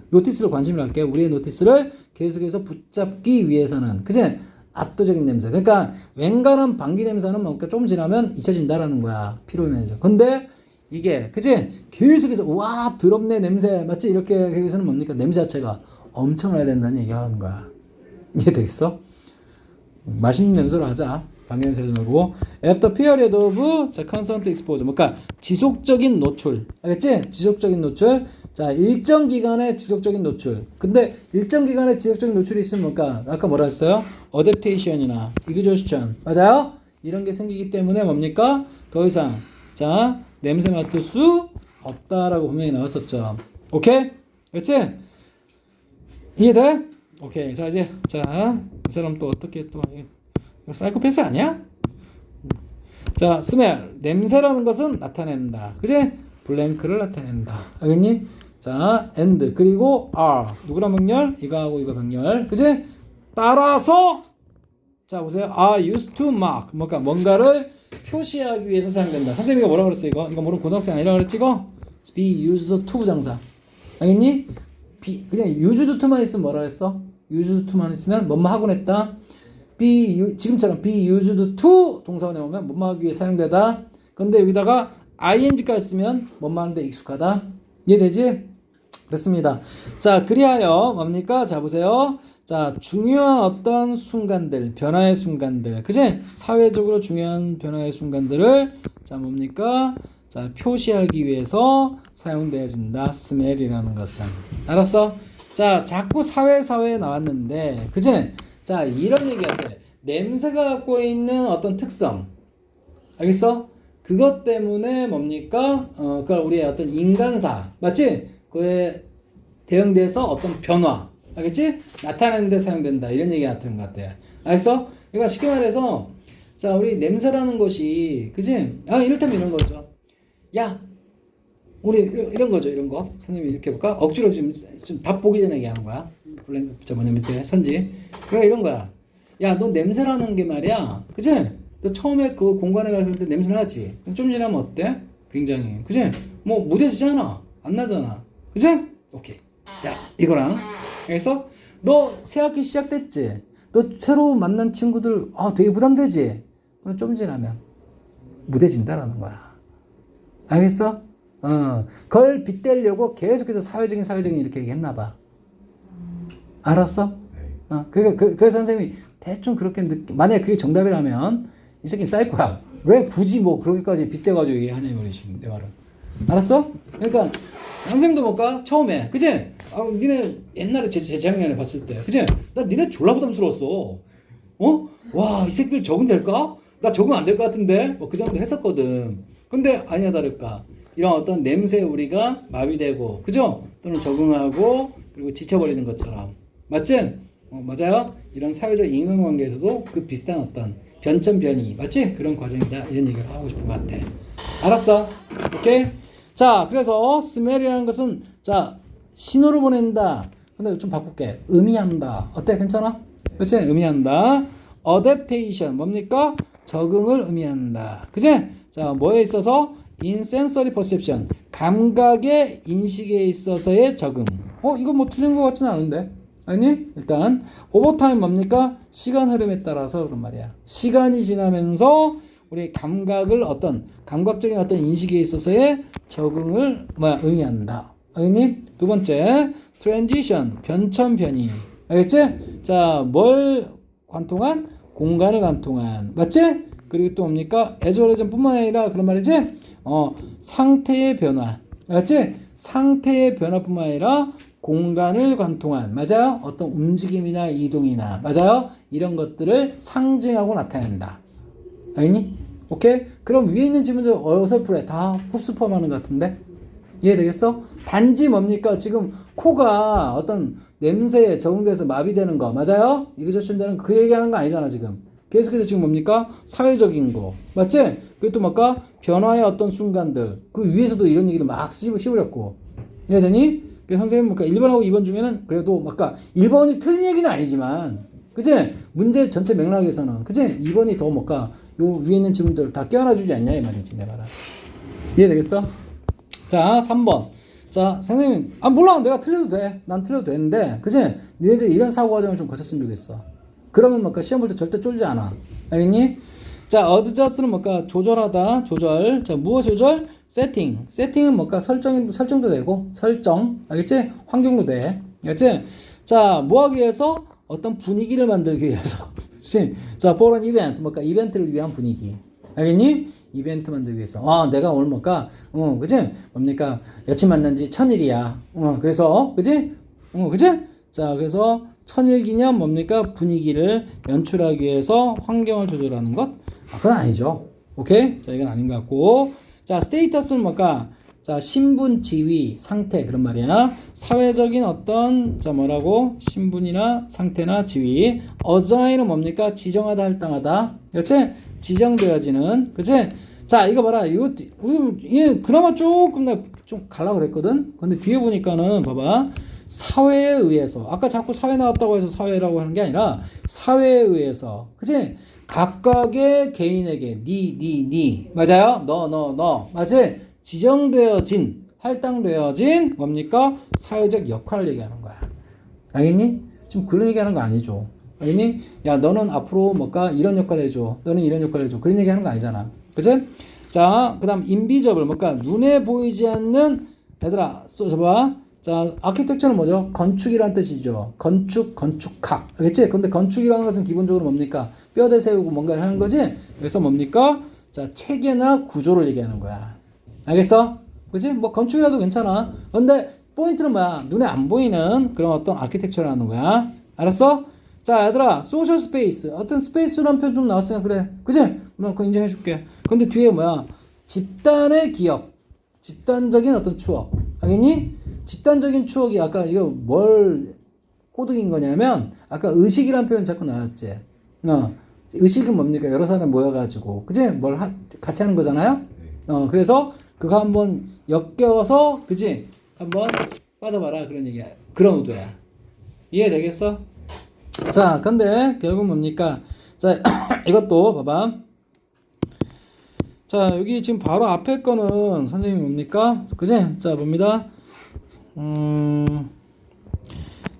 노티스를 관심을 할게요. 우리의 노티스를 계속해서 붙잡기 위해서는 그지? 압도적인 냄새. 그러니까 웬간한 방귀 냄새는 뭔가 좀 지나면 잊혀진다라는 거야. 피로내죠. 근데 이게 그지? 계속해서 와 더럽네 냄새 맞지? 이렇게 하기 위해서는 뭡니까? 냄새 자체가 엄청나야 된다는 얘기를 하는 거야. 이해되겠어? 맛있는 냄새로 하자. 방귀 냄새 말고 after period of 자, constant exposure 그러니까 지속적인 노출 알겠지? 지속적인 노출 자 일정 기간의 지속적인 노출 근데 일정 기간의 지속적인 노출이 있으면 뭘까? 아까 뭐라 했어요? adaptation이나 exhaustion 맞아요? 이런 게 생기기 때문에 뭡니까? 더 이상 자 냄새 맡을 수 없다라고 분명히 나왔었죠. 오케이? 그렇지? 이해돼? 오케이. 자 이제 자 이 사람 또 어떻게 또 이거 사이코패스 아니야? 자 스멜 냄새라는 것은 나타낸다. 그지? 블랭크를 나타낸다. 알겠니? 자 and 그리고 are 누구랑 병렬? 이거하고 이거 병렬. 그지? 따라서 자 보세요. are used to mark 뭔가를 표시하기 위해서 사용된다. 선생님이 뭐라 그랬어 이거? 이거 모르는 고등학생 아니라 그랬지 이거? be used to 부정사. 알겠니? 그냥 used to만 있으면 뭐라 했어? used to만 있으면 뭐뭐 하곤 했다. 지금처럼 be used to 동사원에 오면 뭐뭐 하기 위해 사용되다. 근데 여기다가 ing까지 쓰면 뭐뭐 하는데 익숙하다. 이해되지? 그렇습니다. 자 그리하여 뭡니까? 자 보세요. 자 중요한 어떤 순간들 변화의 순간들 그지? 사회적으로 중요한 변화의 순간들을 자 뭡니까? 자 표시하기 위해서 사용되어진다. 스멜이라는 것은 알았어? 자 자꾸 사회에 나왔는데 그지? 자 이런 얘기할 냄새가 갖고 있는 어떤 특성 알겠어? 그것 때문에 뭡니까? 그걸 우리의 어떤 인간사 맞지? 그에 대응돼서 어떤 변화 알겠지? 나타내는 데 사용된다. 이런 얘기가 나타나는 것 같아요. 알겠어? 그러니까 쉽게 말해서 자 우리 냄새라는 것이 그지? 이를테면 이런 거죠. 야 우리 이런 거죠. 이런 거 선생님이 이렇게 해볼까? 억지로 지금 좀 답 보기 전에 얘기하는 거야. 블랭크 저 뭐냐 밑에 선지. 그러니까 이런 거야. 야 너 냄새라는 게 말이야. 그지? 너 처음에 그 공간에 갔을 때 냄새 나지? 좀 지나면 어때? 굉장히 그지? 뭐 무뎌지잖아. 안 나잖아. 그지? 오케이. 자 이거랑 그래서 너 새 학기 시작됐지? 너 새로 만난 친구들 되게 부담되지? 좀 지나면 무뎌진다라는 거야. 알겠어? 그걸 빗대려고 계속해서 사회적인 이렇게 얘기했나 봐. 알았어? 그래서 선생님이 대충 그렇게 만약에 그게 정답이라면 이 새끼는 사이코야. 왜 굳이 뭐 그렇게까지 빗대가지고 얘기하냐 이 말이지 내 말은. 알았어? 그러니까 선생님도 볼까? 처음에 그지? 니네 옛날에 재작년에 봤을 때 그지? 나 니네 졸라 부담스러웠어. 와 이 새끼들 적응될까? 나 적응 안 될 것 같은데 그 정도 했었거든. 근데 아니야 다를까 이런 어떤 냄새에 우리가 마비되고 그죠? 또는 적응하고 그리고 지쳐버리는 것처럼 맞지? 맞아요? 이런 사회적 인간관계에서도 그 비슷한 어떤 변천변이 맞지? 그런 과정이다 이런 얘기를 하고 싶은 것 같아. 알았어? 오케이? 자 그래서 스멜이라는 것은 자 신호를 보낸다. 근데 좀 바꿀게. 의미한다. 어때? 괜찮아? 그치? 의미한다. adaptation 뭡니까? 적응을 의미한다. 그치? 자 뭐에 있어서? in sensory perception 감각의 인식에 있어서의 적응. 이거 뭐 틀린 것 같지는 않은데 아니? 일단 오버타임 뭡니까? 시간 흐름에 따라서 그런 말이야. 시간이 지나면서 우리 감각적인 어떤 인식에 있어서의 적응을 의미한다. 알겠니? 두 번째 transition 변천 변이. 알겠지? 자, 뭘 관통한? 공간을 관통한. 맞지? 그리고 또 뭡니까? 에즈월에전 뿐만 아니라 그런 말이지? 상태의 변화. 알았지? 상태의 변화뿐만 아니라 공간을 관통한, 맞아요? 어떤 움직임이나 이동이나, 맞아요? 이런 것들을 상징하고 나타낸다. 알겠니? 오케이? 그럼 위에 있는 지문들 어설프래. 다 흡수 포함하는 것 같은데? 이해되겠어? 단지 뭡니까? 지금 코가 어떤 냄새에 적응돼서 마비되는 거, 맞아요? 이거저춘다는 그 얘기하는 거 아니잖아, 지금. 계속해서 지금 뭡니까? 사회적인 거. 맞지? 그리고 또 뭘까? 변화의 어떤 순간들. 그 위에서도 이런 얘기를 막 씹으렸고. 이해되니? 그래서 선생님, 뭔가 1번하고 2번 중에는 그래도 뭔가 1번이 틀린 얘기는 아니지만, 그치? 문제 전체 맥락에서는, 그치? 2번이 더 뭔가 요 위에 있는 질문들 다 껴안아주지 않냐, 이 말이지, 내 말은. 이해되겠어? 자, 3번. 자, 선생님, 몰라. 내가 틀려도 돼. 난 틀려도 되는데, 그치? 니네들이 이런 사고 과정을 좀 거쳤으면 좋겠어. 그러면 뭔가 시험 볼 때 절대 쫄지 않아. 알겠니? 자, 어드저스는 뭔가 조절하다, 조절. 자, 무엇 조절? 세팅. 세팅은 뭔가 설정도 되고, 설정. 알겠지? 환경도 돼. 알겠지? 자, 뭐 하기 위해서? 어떤 분위기를 만들기 위해서. 자, for an event. 뭔가 이벤트를 위한 분위기. 알겠니? 이벤트 만들기 위해서. 내가 오늘 뭔가, 그지? 뭡니까? 여친 만난 지 1000일이야. 그래서, 그지? 그지? 자, 그래서 1000일 기념 뭡니까? 분위기를 연출하기 위해서 환경을 조절하는 것? 그건 아니죠. 오케이? 자, 이건 아닌 것 같고. 자, 스테이터스는 뭘까? 자, 신분, 지위, 상태, 그런 말이야. 사회적인 어떤, 자, 뭐라고? 신분이나 상태나 지위. 어자인은 뭡니까? 지정하다, 할당하다. 그렇지? 지정되어지는. 그치? 자, 이거 봐라. 이거 그나마 조금 내가 좀 가려고 그랬거든? 근데 뒤에 보니까는, 봐봐. 사회에 의해서. 아까 자꾸 사회 나왔다고 해서 사회라고 하는 게 아니라, 사회에 의해서. 그치? 각각의 개인에게, 니. 맞아요? 너. 맞지? 지정되어진, 할당되어진, 뭡니까? 사회적 역할을 얘기하는 거야. 알겠니? 지금 그런 얘기하는 거 아니죠. 알겠니? 야, 너는 앞으로 뭘까? 이런 역할 해줘. 너는 이런 역할 해줘. 그런 얘기 하는 거 아니잖아. 그치? 자, 그 다음, 인비저블. 뭘까? 눈에 보이지 않는, 얘들아, 써봐. 자, 아키텍처는 뭐죠? 건축이란 뜻이죠. 건축학. 알겠지? 근데 건축이라는 것은 기본적으로 뭡니까? 뼈대 세우고 뭔가 하는 거지? 그래서 뭡니까? 자, 체계나 구조를 얘기하는 거야. 알겠어? 그치? 뭐 건축이라도 괜찮아. 근데 포인트는 뭐야? 눈에 안 보이는 그런 어떤 아키텍처를 하는 거야. 알았어? 자, 얘들아, 소셜 스페이스. 어떤 스페이스라는 표현 좀 나왔으니까 그래. 그치? 나 그거 인정해줄게. 근데 뒤에 뭐야? 집단의 기억. 집단적인 어떤 추억. 알겠니? 집단적인 추억이 아까 이거 뭘 꼬드긴 거냐면 아까 의식이라는 표현 자꾸 나왔지. 의식은 뭡니까? 여러 사람 모여가지고. 그치? 같이 하는 거잖아요? 그래서 그거 한번 엮여서, 그치? 한번 빠져봐라. 그런 얘기야. 그런 의도야. 이해되겠어? 자, 근데 결국 뭡니까? 자, 이것도 봐봐. 자, 여기 지금 바로 앞에 거는 선생님이 뭡니까? 그치? 자, 봅니다.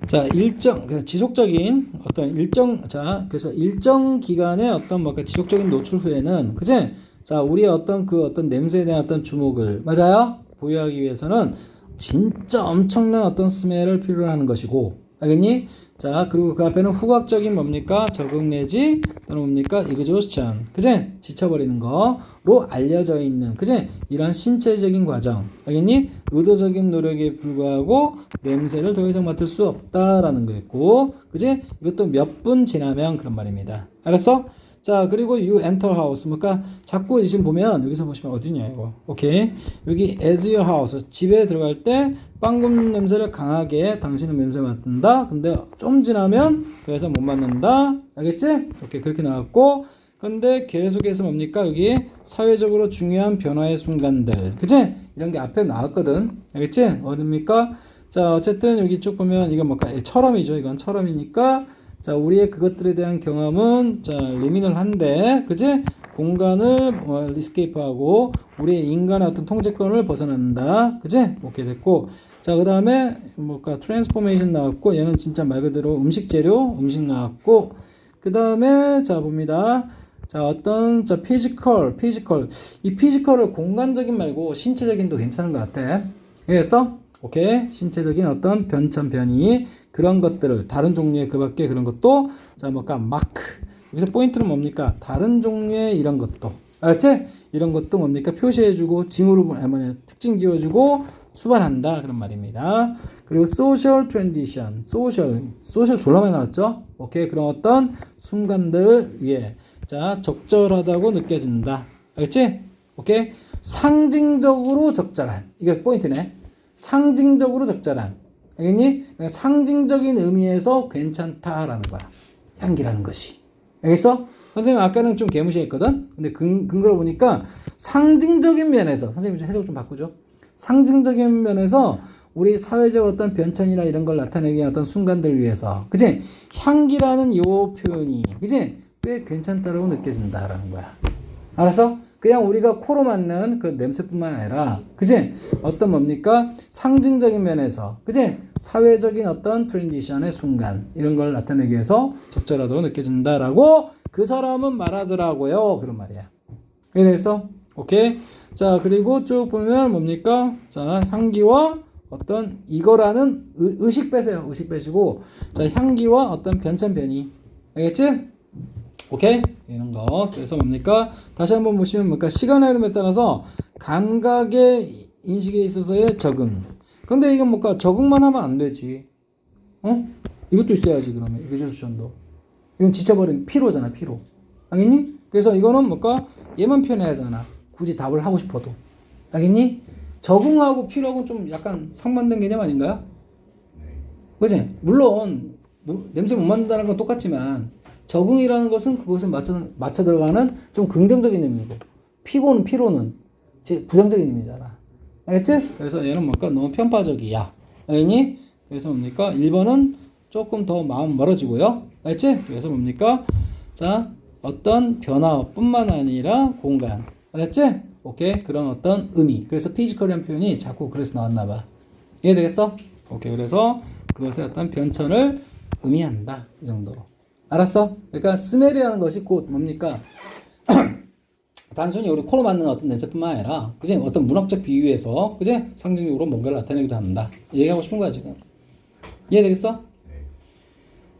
자, 지속적인 그래서 일정 기간의 어떤 뭔가 지속적인 노출 후에는, 그치? 자, 우리의 어떤 냄새에 대한 어떤 주목을, 맞아요? 보유하기 위해서는 진짜 엄청난 어떤 스멜을 필요로 하는 것이고, 알겠니? 자, 그리고 그 앞에는 후각적인 뭡니까? 적응 내지, 또는 뭡니까? exhaustion. 그지? 지쳐버리는 거로 알려져 있는, 그지? 이런 신체적인 과정. 알겠니? 의도적인 노력에 불구하고 냄새를 더 이상 맡을 수 없다라는 거였고, 그지? 이것도 몇 분 지나면 그런 말입니다. 알았어? 자, 그리고 you enter house. 그러니까 자꾸 지금 보면 여기서 보시면 어디냐 이거. 오케이. 여기 as your house. 집에 들어갈 때 빵 굽는 냄새를 강하게 당신은 냄새 맡는다. 근데 좀 지나면 그래서 못 맡는다. 알겠지? 오케이. 그렇게 나왔고, 근데 계속해서 뭡니까? 여기 사회적으로 중요한 변화의 순간들. 그치? 이런 게 앞에 나왔거든. 알겠지? 어딥니까? 자, 어쨌든 여기 쭉 보면 이건 뭘까? 철험이죠. 이건 철험이니까. 자, 우리의 그것들에 대한 경험은, 자, 리미널한데, 그지? 공간을 리스케이프하고, 우리의 인간의 어떤 통제권을 벗어난다. 그지? 오케이, 됐고. 자, 그 다음에, 트랜스포메이션 나왔고, 얘는 진짜 말 그대로 음식 나왔고, 그 다음에, 자, 봅니다. 자, 피지컬. 이 피지컬을 공간적인 말고, 신체적인도 괜찮은 것 같아. 이해했어? 오케이. 신체적인 어떤 변이 그런 것들을 다른 종류의 그 밖에 그런 것도 자 마크 여기서 포인트는 뭡니까? 다른 종류의 이런 것도. 알았지? 이런 것도 뭡니까? 표시해주고, 특징 지어주고, 수반한다. 그런 말입니다. 그리고 social transition. social 졸라 많이 나왔죠? 오케이. 그런 어떤 순간들을 위해. 자, 적절하다고 느껴진다. 알겠지? 오케이. 상징적으로 적절한. 이게 포인트네. 상징적으로 적절한. 알겠니? 그러니까 상징적인 의미에서 괜찮다라는 거야. 향기라는 것이. 알겠어? 선생님 아까는 좀 개무시했거든? 근데 근거로 보니까 상징적인 면에서, 선생님 좀 해석 좀 바꾸죠. 상징적인 면에서 우리 사회적 어떤 변천이나 이런 걸 나타내기 위한 어떤 순간들을 위해서. 그치? 향기라는 요 표현이. 그치? 꽤 괜찮다라고 느껴진다라는 거야. 알았어? 그냥 우리가 코로 맡는 그 냄새뿐만 아니라, 그치? 어떤 뭡니까? 상징적인 면에서, 그치? 사회적인 어떤 트랜지션의 순간, 이런 걸 나타내기 위해서 적절하다고 느껴진다라고 그 사람은 말하더라고요. 그런 말이야. 이해됐어? 오케이? 자, 그리고 쭉 보면 뭡니까? 자, 향기와 어떤 이거라는 의식 빼세요. 의식 빼시고, 자, 향기와 어떤 변천변이. 알겠지? 오케이? 이런 거. 그래서 뭡니까? 다시 한번 보시면 뭡니까? 시간의 흐름에 따라서 감각의 인식에 있어서의 적응. 근데 이건 뭡니까? 적응만 하면 안 되지. 어? 이것도 있어야지, 그러면. 이거저수전도. 이건 지쳐버린 피로잖아, 피로. 알겠니? 그래서 이거는 뭡니까? 얘만 표현해야 하잖아. 굳이 답을 하고 싶어도. 알겠니? 적응하고 피로하고는 좀 약간 상반된 개념 아닌가요? 그치? 물론, 냄새 못 맡는다는 건 똑같지만, 적응이라는 것은 그것에 맞춰 들어가는 좀 긍정적인 의미고, 피로는 부정적인 의미잖아. 알겠지? 그래서 얘는 뭔가 너무 편파적이야. 알겠니? 그래서 뭡니까? 1번은 조금 더 마음 멀어지고요. 알겠지? 그래서 뭡니까? 자, 어떤 변화뿐만 아니라 공간. 알았지? 오케이. 그런 어떤 의미. 그래서 피지컬이라는 표현이 자꾸 그래서 나왔나 봐. 이해되겠어? 오케이. 그래서 그것의 어떤 변천을 의미한다. 이 정도로. 알았어? 그러니까 스멜이라는 것이 곧 뭡니까? 단순히 우리 코로 맡는 어떤 냄새뿐만 아니라, 그지? 어떤 문학적 비유에서, 그지? 상징적으로 뭔가를 나타내기도 한다. 얘기하고 싶은 거야, 지금. 이해되겠어?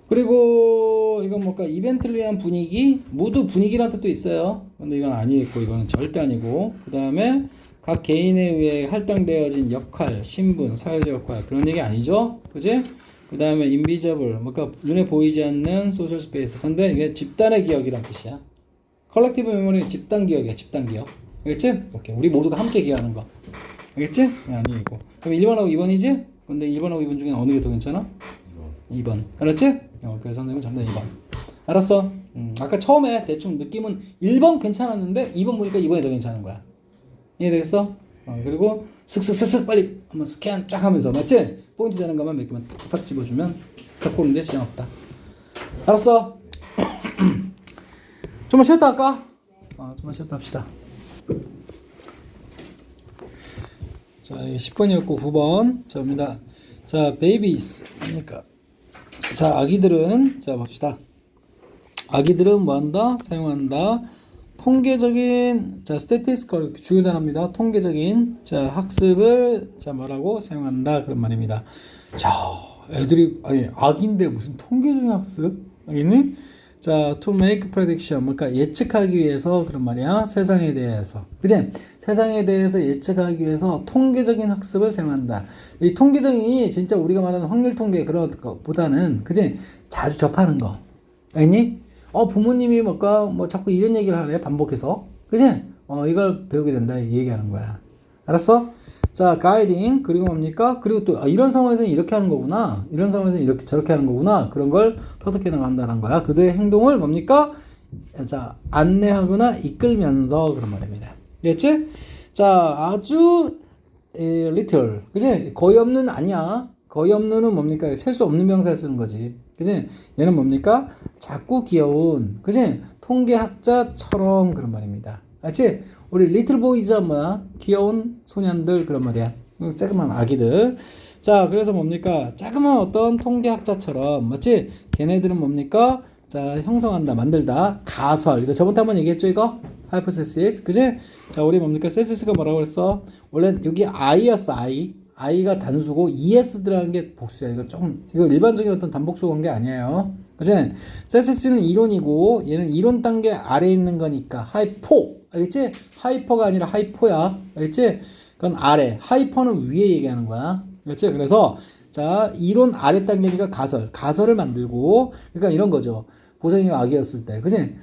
그리고 이건 뭘까? 이벤트를 위한 분위기, 모두 분위기란 뜻도 있어요. 근데 이건 아니겠고, 이거는 절대 아니고. 그 다음에 각 개인에 의해 할당되어진 역할, 신분, 사회적 역할, 그런 얘기 아니죠? 그지? 그 다음에 인비저블, 뭔가 눈에 보이지 않는 소셜 스페이스. 근데 이게 집단의 기억이란 뜻이야. 컬렉티브 메모리 집단 기억이야, 집단 기억. 알겠지? 오케이. 우리 모두가 함께 기억하는 거. 알겠지? 아니고. 그럼 1번하고 2번이지? 근데 1번하고 2번 중에 어느 게 더 괜찮아? 2번. 알았지? 그래서 선생님은 정답 2번. 알았어? 아까 처음에 대충 느낌은 1번 괜찮았는데 2번 보니까 2번이 더 괜찮은 거야. 이해되겠어? 그리고 슥슥슥슥 빨리 한번 스캔 쫙 하면서, 맞지? 포인트 되는 것만 몇 개만 탁탁 집어주면 딱 보는데 지장 없다. 알았어? 좀만 쉬었다 할까? 좀만 쉬었다 합시다. 자, 이게 10번이었고 9번. 자, 봅니다. 자, 베이비스. 뭡니까? 자, 아기들은, 자, 봅시다. 아기들은 뭐 한다? 사용한다. 통계적인, 자, statistical 중요 단어입니다. 통계적인, 자, 학습을, 자, 뭐라고 사용한다. 그런 말입니다. 자, 애들이, 아니, 아기인데 무슨 통계적인 학습? 알겠니? 자, to make prediction, 그러니까 예측하기 위해서 그런 말이야. 세상에 대해서. 그치? 세상에 대해서 예측하기 위해서 통계적인 학습을 사용한다. 이 통계적인이 진짜 우리가 말하는 확률 통계 그런 것보다는, 그치? 자주 접하는 거. 알겠니? 부모님이 뭐 자꾸 이런 얘기를 하네, 반복해서. 그치? 이걸 배우게 된다, 이 얘기하는 거야. 알았어? 자, 가이딩. 그리고 뭡니까? 그리고 또, 이런 상황에서는 이렇게 하는 거구나. 이런 상황에서는 이렇게 저렇게 하는 거구나. 그런 걸 터득해 나간다는 거야. 그들의 행동을 뭡니까? 자, 안내하거나 이끌면서 그런 말입니다. 알겠지? 자, 아주, little. 그치? 거의 없는 아니야. 거의 없는은 뭡니까? 셀 수 없는 명사에 쓰는 거지. 그치? 얘는 뭡니까? 작고 귀여운, 그치? 통계학자처럼 그런 말입니다. 알지? 우리 리틀 보이즈가 뭐야? 귀여운 소년들 그런 말이야. 조그만 아기들. 자, 그래서 뭡니까? 자그마한 어떤 통계학자처럼, 맞지? 걔네들은 뭡니까? 자, 형성한다, 만들다. 가설. 이거 저번에 한번 얘기했죠, 이거? hypothesis. 그치? 자, 우리 뭡니까? 세시스가 뭐라고 그랬어? 원래 여기 I였어, I. i가 단수고 es 들어가는 게 복수야. 이거 일반적인 어떤 단복수 관계 아니에요. 그치? 세세스는 이론이고 얘는 이론 단계 아래에 있는 거니까 하이포. 알겠지? 하이퍼가 아니라 하이포야. 알겠지? 그건 아래. 하이퍼는 위에 얘기하는 거야. 그렇지? 그래서 자, 이론 아래 단계니까 가설을 만들고, 그러니까 이런 거죠. 보성이 아기였을 때, 그지?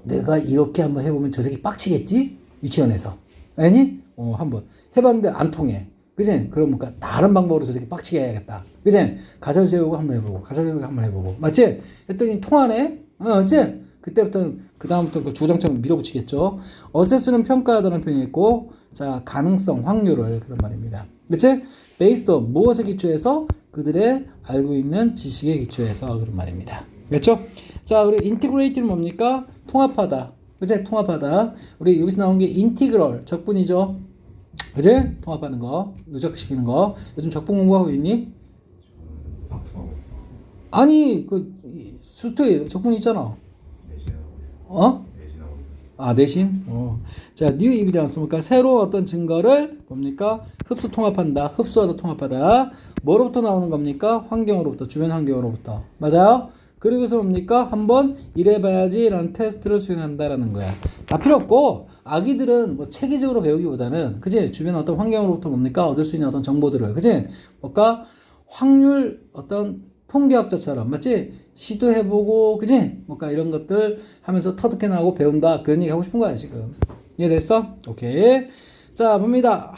내가 이렇게 한번 해보면 저 새끼 빡치겠지? 유치원에서. 아니? 한번 해봤는데 안 통해. 그지? 그럼 뭔가 다른 방법으로 저 새끼 빡치게 해야겠다. 그지? 가설 세우고 한번 해보고, 가설 세우고 한번 해보고. 맞지? 했더니 통하네? 맞지? 그때부터는, 그다음부터 그 주장점 밀어붙이겠죠. 어세스는 평가하다는 표현이 있고, 자, 가능성, 확률을, 그런 말입니다. 그치? based on 무엇에 기초해서? 그들의 알고 있는 지식에 기초해서 그런 말입니다. 그렇죠? 자, 우리 integrate는 뭡니까? 통합하다. 그치? 통합하다. 우리 여기서 나온 게 integral, 적분이죠. 그치? 통합하는 거, 누적시키는 거. 요즘 적분 공부하고 있니? 박투하고 있어요. 아니, 수트에 적분 있잖아. 내신하고 있어요. 내신하고 있어요. 내신? 자, new evidence, 그러니까 새로운 어떤 증거를 뭡니까? 흡수 통합한다. 흡수하다 통합하다. 뭐로부터 나오는 겁니까? 환경으로부터, 주변 환경으로부터. 맞아요? 그리고서 뭡니까? 한번 이래봐야지 라는 테스트를 수행한다라는 거야. 다 필요 없고, 아기들은 뭐 체계적으로 배우기보다는, 그지? 주변 어떤 환경으로부터 뭡니까? 얻을 수 있는 어떤 정보들을, 그지? 뭔가 확률 어떤 통계학자처럼, 맞지? 시도해보고, 그지? 뭔가 이런 것들 하면서 터득해나가고 배운다. 그런 얘기 하고 싶은 거야, 지금. 이해됐어? 오케이. 자, 봅니다.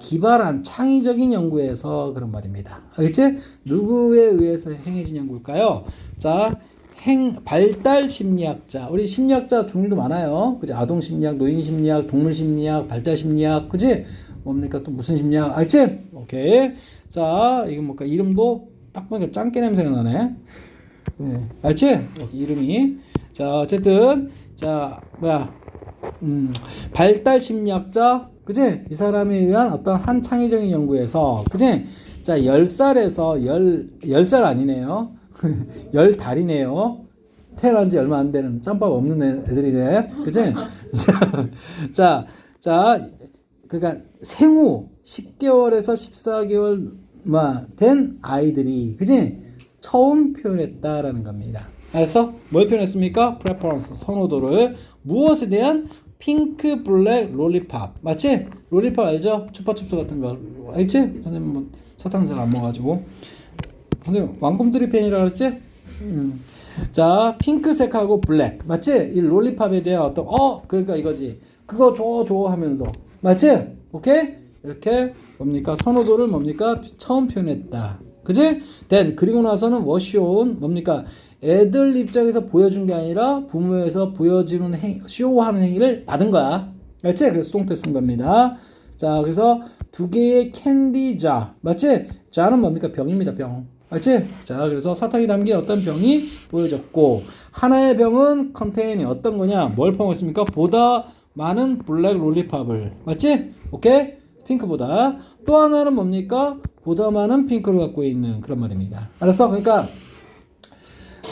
기발한 창의적인 연구에서 그런 말입니다. 알겠지? 누구에 의해서 행해진 연구일까요? 자, 발달 심리학자. 우리 심리학자 종류도 많아요. 그지? 아동 심리학, 노인 심리학, 동물 심리학, 발달 심리학. 그지? 뭡니까? 또 무슨 심리학? 알지? 오케이. 자, 이건 뭘까? 이름도 딱 보니까 짱깨 냄새가 나네. 네. 알지? 이름이. 자, 어쨌든. 자, 발달 심리학자, 그지? 이 사람에 의한 어떤 한 창의적인 연구에서, 그지? 자, 10살에서 10살 아니네요. 10달이네요. 태어난 지 얼마 안 되는 짬밥 없는 애들이네. 그지? 자, 그러니까 생후 10개월에서 14개월 된 아이들이, 그지? 처음 표현했다라는 겁니다. 알았어? 뭘 표현했습니까? preference, 선호도를. 무엇에 대한? 핑크, 블랙, 롤리팝. 맞지? 롤리팝 알죠? 추파춥스 같은 거. 알지? 선생님 뭐 사탕 잘 안 먹어가지고. 선생님 왕꿈들이 팬이라 그랬지? 자, 핑크색하고 블랙. 맞지? 이 롤리팝에 대한 어떤, 그러니까 이거지. 그거 줘 하면서. 맞지? 오케이? 이렇게 뭡니까? 선호도를 뭡니까? 처음 표현했다. 그지? 그리고 나서는 워쇼온 뭡니까? 애들 입장에서 보여준 게 아니라 부모에서 보여지는 쇼하는 행위를 받은 거야. 알지? 그래서 수동태 쓴 겁니다. 자, 그래서 두 개의 캔디자. 맞지? 자는 뭡니까? 병입니다, 병. 알지? 자, 그래서 사탕이 담긴 어떤 병이 보여졌고, 하나의 병은 컨테인이 어떤 거냐? 뭘 포함했습니까? 보다 많은 블랙 롤리팝을. 맞지? 오케이? 핑크보다. 또 하나는 뭡니까? 보다 많은 핑크를 갖고 있는 그런 말입니다. 알았어? 그러니까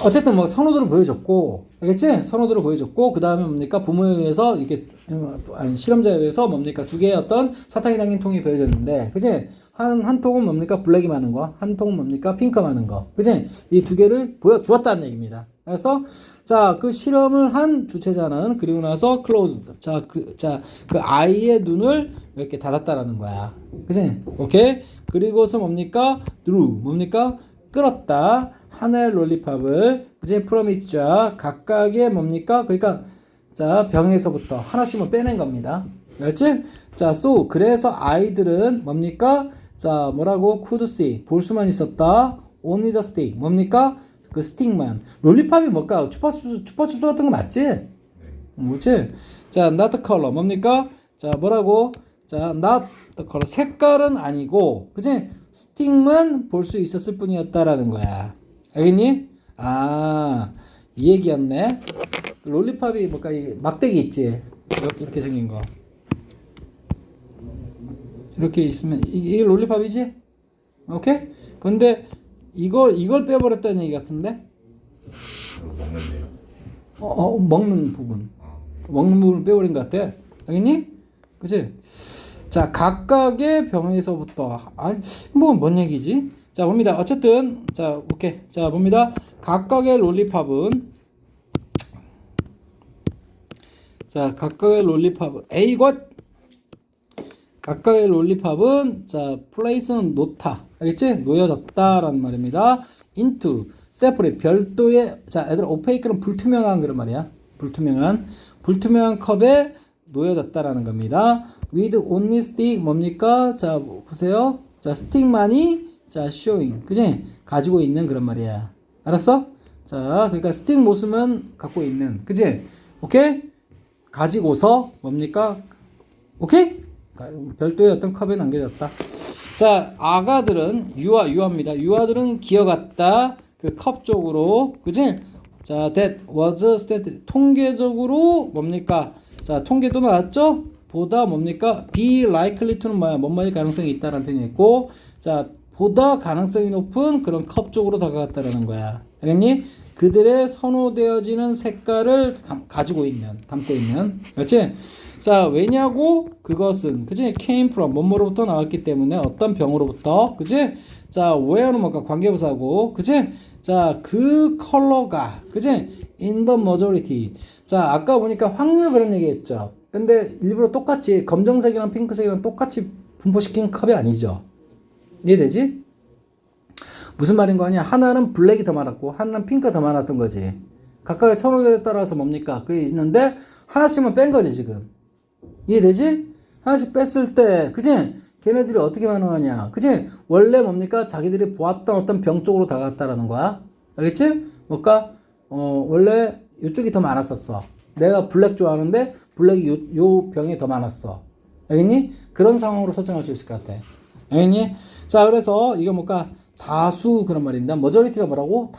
어쨌든 뭐 선호도를 보여줬고, 알겠지? 선호도를 보여줬고, 그 다음에 뭡니까? 부모에 의해서 이렇게 실험자에 의해서 뭡니까? 두 개의 어떤 사탕이 담긴 통이 보여줬는데, 그지? 한 통은 뭡니까? 블랙이 많은 거, 한 통은 뭡니까? 핑크 많은 거, 그지? 이 두 개를 보여주었다는 얘기입니다. 알았어? 자, 그 실험을 한 주체자는 그리고 나서 closed. 그 아이의 눈을 이렇게 닫았다라는 거야. 그지? 오케이? 그리고서 뭡니까? drew. 뭡니까? 끌었다. 하나의 롤리팝을, 그지? from each. 각각의 뭡니까? 그러니까, 자, 병에서부터 하나씩만 빼낸 겁니다. 알지? 자, so. 그래서 아이들은 뭡니까? 자, 뭐라고? could see. 볼 수만 있었다. only the stick. 뭡니까? 그 스틱만. 롤리팝이 뭘까? 추파춥스 같은 거 맞지? 네. 뭐지? 자, not the color. 뭡니까? 자, 뭐라고? 자, not the color. 색깔은 아니고, 그지? 스틱만 볼 수 있었을 뿐이었다라는 거야. 알겠니? 이 얘기였네. 롤리팝이 뭘까? 이 막대기 있지? 이렇게 생긴 거. 이렇게 있으면, 이게 롤리팝이지? 오케이? 근데, 이걸 빼버렸다는 얘기 같은데? 먹는데요. 먹는 부분. 먹는 부분을 빼버린 것 같아. 알겠니? 그치? 자, 각각의 병에서부터 뭔 얘기지? 자, 봅니다. 어쨌든 자, 오케이. 자, 봅니다. 각각의 롤리팝은 자, 각각의 롤리팝은 A것 각각의 롤리팝은 자, 플레이스는 놓다. 알겠지? 놓여졌다라는 말입니다. into separate 별도의 자, 얘들아 opaque는 불투명한 그런 말이야. 불투명한 컵에 놓여졌다라는 겁니다. with only stick 뭡니까? 자, 보세요. 자, 스틱만이 자, showing. 그지? 가지고 있는 그런 말이야. 알았어? 자, 그러니까 스틱 모습만 갖고 있는. 그지? 오케이? 가지고서 뭡니까? 오케이? 별도의 어떤 컵에 남겨졌다. 자, 아가들은 유아입니다. 유아들은 기어갔다. 그 컵 쪽으로. 그지? 자, that was stated. 통계적으로 뭡니까? 자, 통계도 나왔죠? 보다 뭡니까? be likely to는 뭐야? 뭐뭐일 가능성이 있다라는 표현이 있고, 자, 보다 가능성이 높은 그런 컵 쪽으로 다가갔다라는 거야. 알겠니? 그들의 선호되어지는 색깔을 담고 있는. 그렇지? 자, 왜냐고? 그것은, 그지? came from, 뭐뭐로부터 나왔기 때문에 어떤 병으로부터, 그지? 자, where는 뭔가 관계부사고, 그지? 자, 그 컬러가, 그지? in the majority. 자, 아까 보니까 확률 그런 얘기 했죠. 근데 일부러 똑같이, 검정색이랑 핑크색이랑 똑같이 분포시킨 컵이 아니죠. 이해되지? 무슨 말인 거 아니야? 하나는 블랙이 더 많았고, 하나는 핑크가 더 많았던 거지. 각각의 선호도에 따라서 뭡니까? 그게 있는데, 하나씩만 뺀 거지, 지금. 이해되지? 하나씩 뺐을 때, 그지? 걔네들이 어떻게 반응하냐? 그지? 원래 뭡니까? 자기들이 보았던 어떤 병 쪽으로 다가갔다라는 거야. 알겠지? 뭘까? 원래 이쪽이 더 많았었어. 내가 블랙 좋아하는데, 블랙이 요 병이 더 많았어. 알겠니? 그런 상황으로 설정할 수 있을 것 같아. 알겠니? 자, 그래서 이거 뭘까? 다수 그런 말입니다. 머저리티가 뭐라고?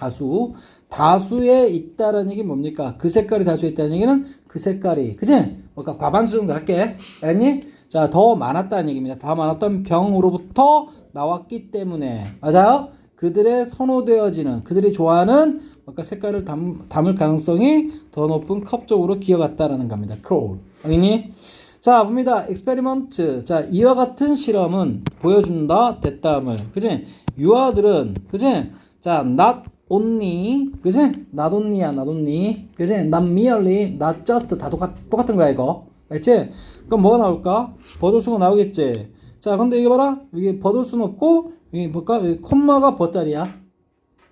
다수에 있다라는 얘기 뭡니까? 그 색깔이 다수에 있다는 얘기는 그 색깔이, 그지? 뭘까? 과반수 정도 할게. 알겠니? 자, 더 많았다는 얘기입니다. 더 많았던 병으로부터 나왔기 때문에. 맞아요? 그들의 선호되어지는, 그들이 좋아하는 뭔가 색깔을 담을 가능성이 더 높은 컵 쪽으로 기어갔다라는 겁니다. crawl. 알겠니? 자, 봅니다. experiment. 자, 이와 같은 실험은 보여준다. 됐다음을. 그지? 유아들은, 그지? 자, not only, 그지? not only야, not only. 그지? not merely, not just. 다 똑같은 거야, 이거. 알지? 그럼 뭐가 나올까? 버돌수가 나오겠지? 자, 근데 이거 봐라. 이게 버돌수는 없고, 이게 뭘까? 여기 콤마가 버짜리야.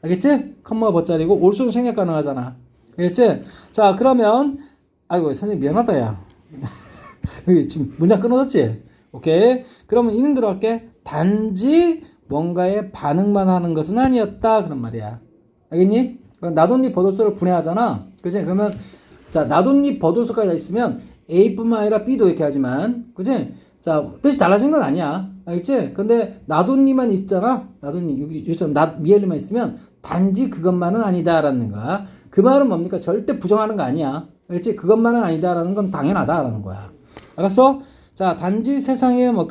알겠지? 콤마가 버짜리고, 올수는 생략 가능하잖아. 알겠지? 자, 그러면, 아이고, 선생님 미안하다, 야. 여기 지금 문장 끊어졌지? 오케이. 그러면 이는 들어갈게. 단지 뭔가에 반응만 하는 것은 아니었다. 그런 말이야. 알겠니? 나뭇잎 버돌수를 분해하잖아. 그치? 그러면, 자, 나뭇잎 버돌수까지 있으면 A뿐만 아니라 B도 이렇게 하지만, 그치? 자, 뜻이 달라진 건 아니야. 알겠지? 근데 나뭇잎만 있잖아. 나뭇잎, 여기처럼 미엘리만 있으면 단지 그것만은 아니다라는 거야. 그 말은 뭡니까? 절대 부정하는 거 아니야. 알겠지? 그것만은 아니다라는 건 당연하다라는 거야. 알았어? 자, 단지 세상에만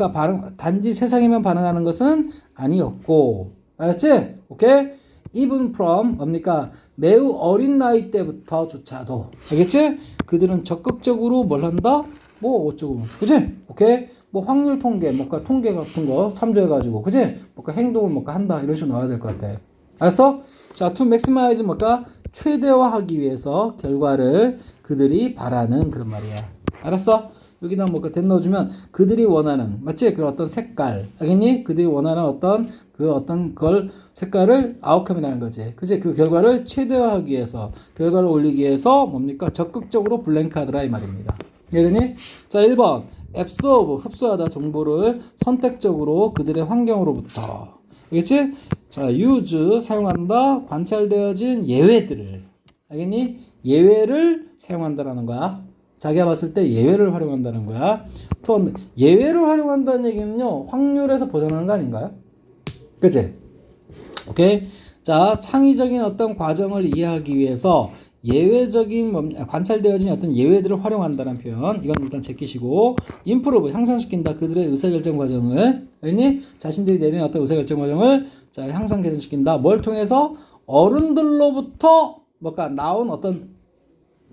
반응하는 것은 아니었고. 알았지? 오케이? Even from, 뭡니까? 매우 어린 나이 때부터조차도. 알겠지? 그들은 적극적으로 뭘 한다? 뭐, 어쩌고. 그지? 오케이? 뭐, 확률 통계, 뭔가 통계 같은 거 참조해가지고. 그지? 뭔가 행동을 뭔가 한다. 이런 식으로 나와야 될 것 같아. 알았어? 자, to maximize 뭔가 최대화하기 위해서 결과를 그들이 바라는 그런 말이야. 알았어? 여기다 뭐 된 넣어주면 그들이 원하는, 맞지? 그런 어떤 색깔, 알겠니? 그들이 원하는 어떤 걸 색깔을 아웃컴이라는 거지. 그지? 그 결과를 최대화하기 위해서, 결과를 올리기 위해서 뭡니까? 적극적으로 블랭크하더라 이 말입니다. 이해되니? 자, 1번 absorb 흡수하다 정보를 선택적으로 그들의 환경으로부터. 알겠지? 자, use 사용한다 관찰되어진 예외들을. 알겠니? 예외를 사용한다라는 거야. 자기가 봤을 때 예외를 활용한다는 거야. 또 예외를 활용한다는 얘기는요, 확률에서 벗어나는 거 아닌가요? 그치? 오케이. 자, 창의적인 어떤 과정을 이해하기 위해서 예외적인 관찰되어진 어떤 예외들을 활용한다는 표현. 이건 일단 제끼시고, improve 향상시킨다. 그들의 의사결정 과정을, 아니 자신들이 내리는 어떤 의사결정 과정을 자 향상 개선시킨다. 뭘 통해서? 어른들로부터 뭔가 나온 어떤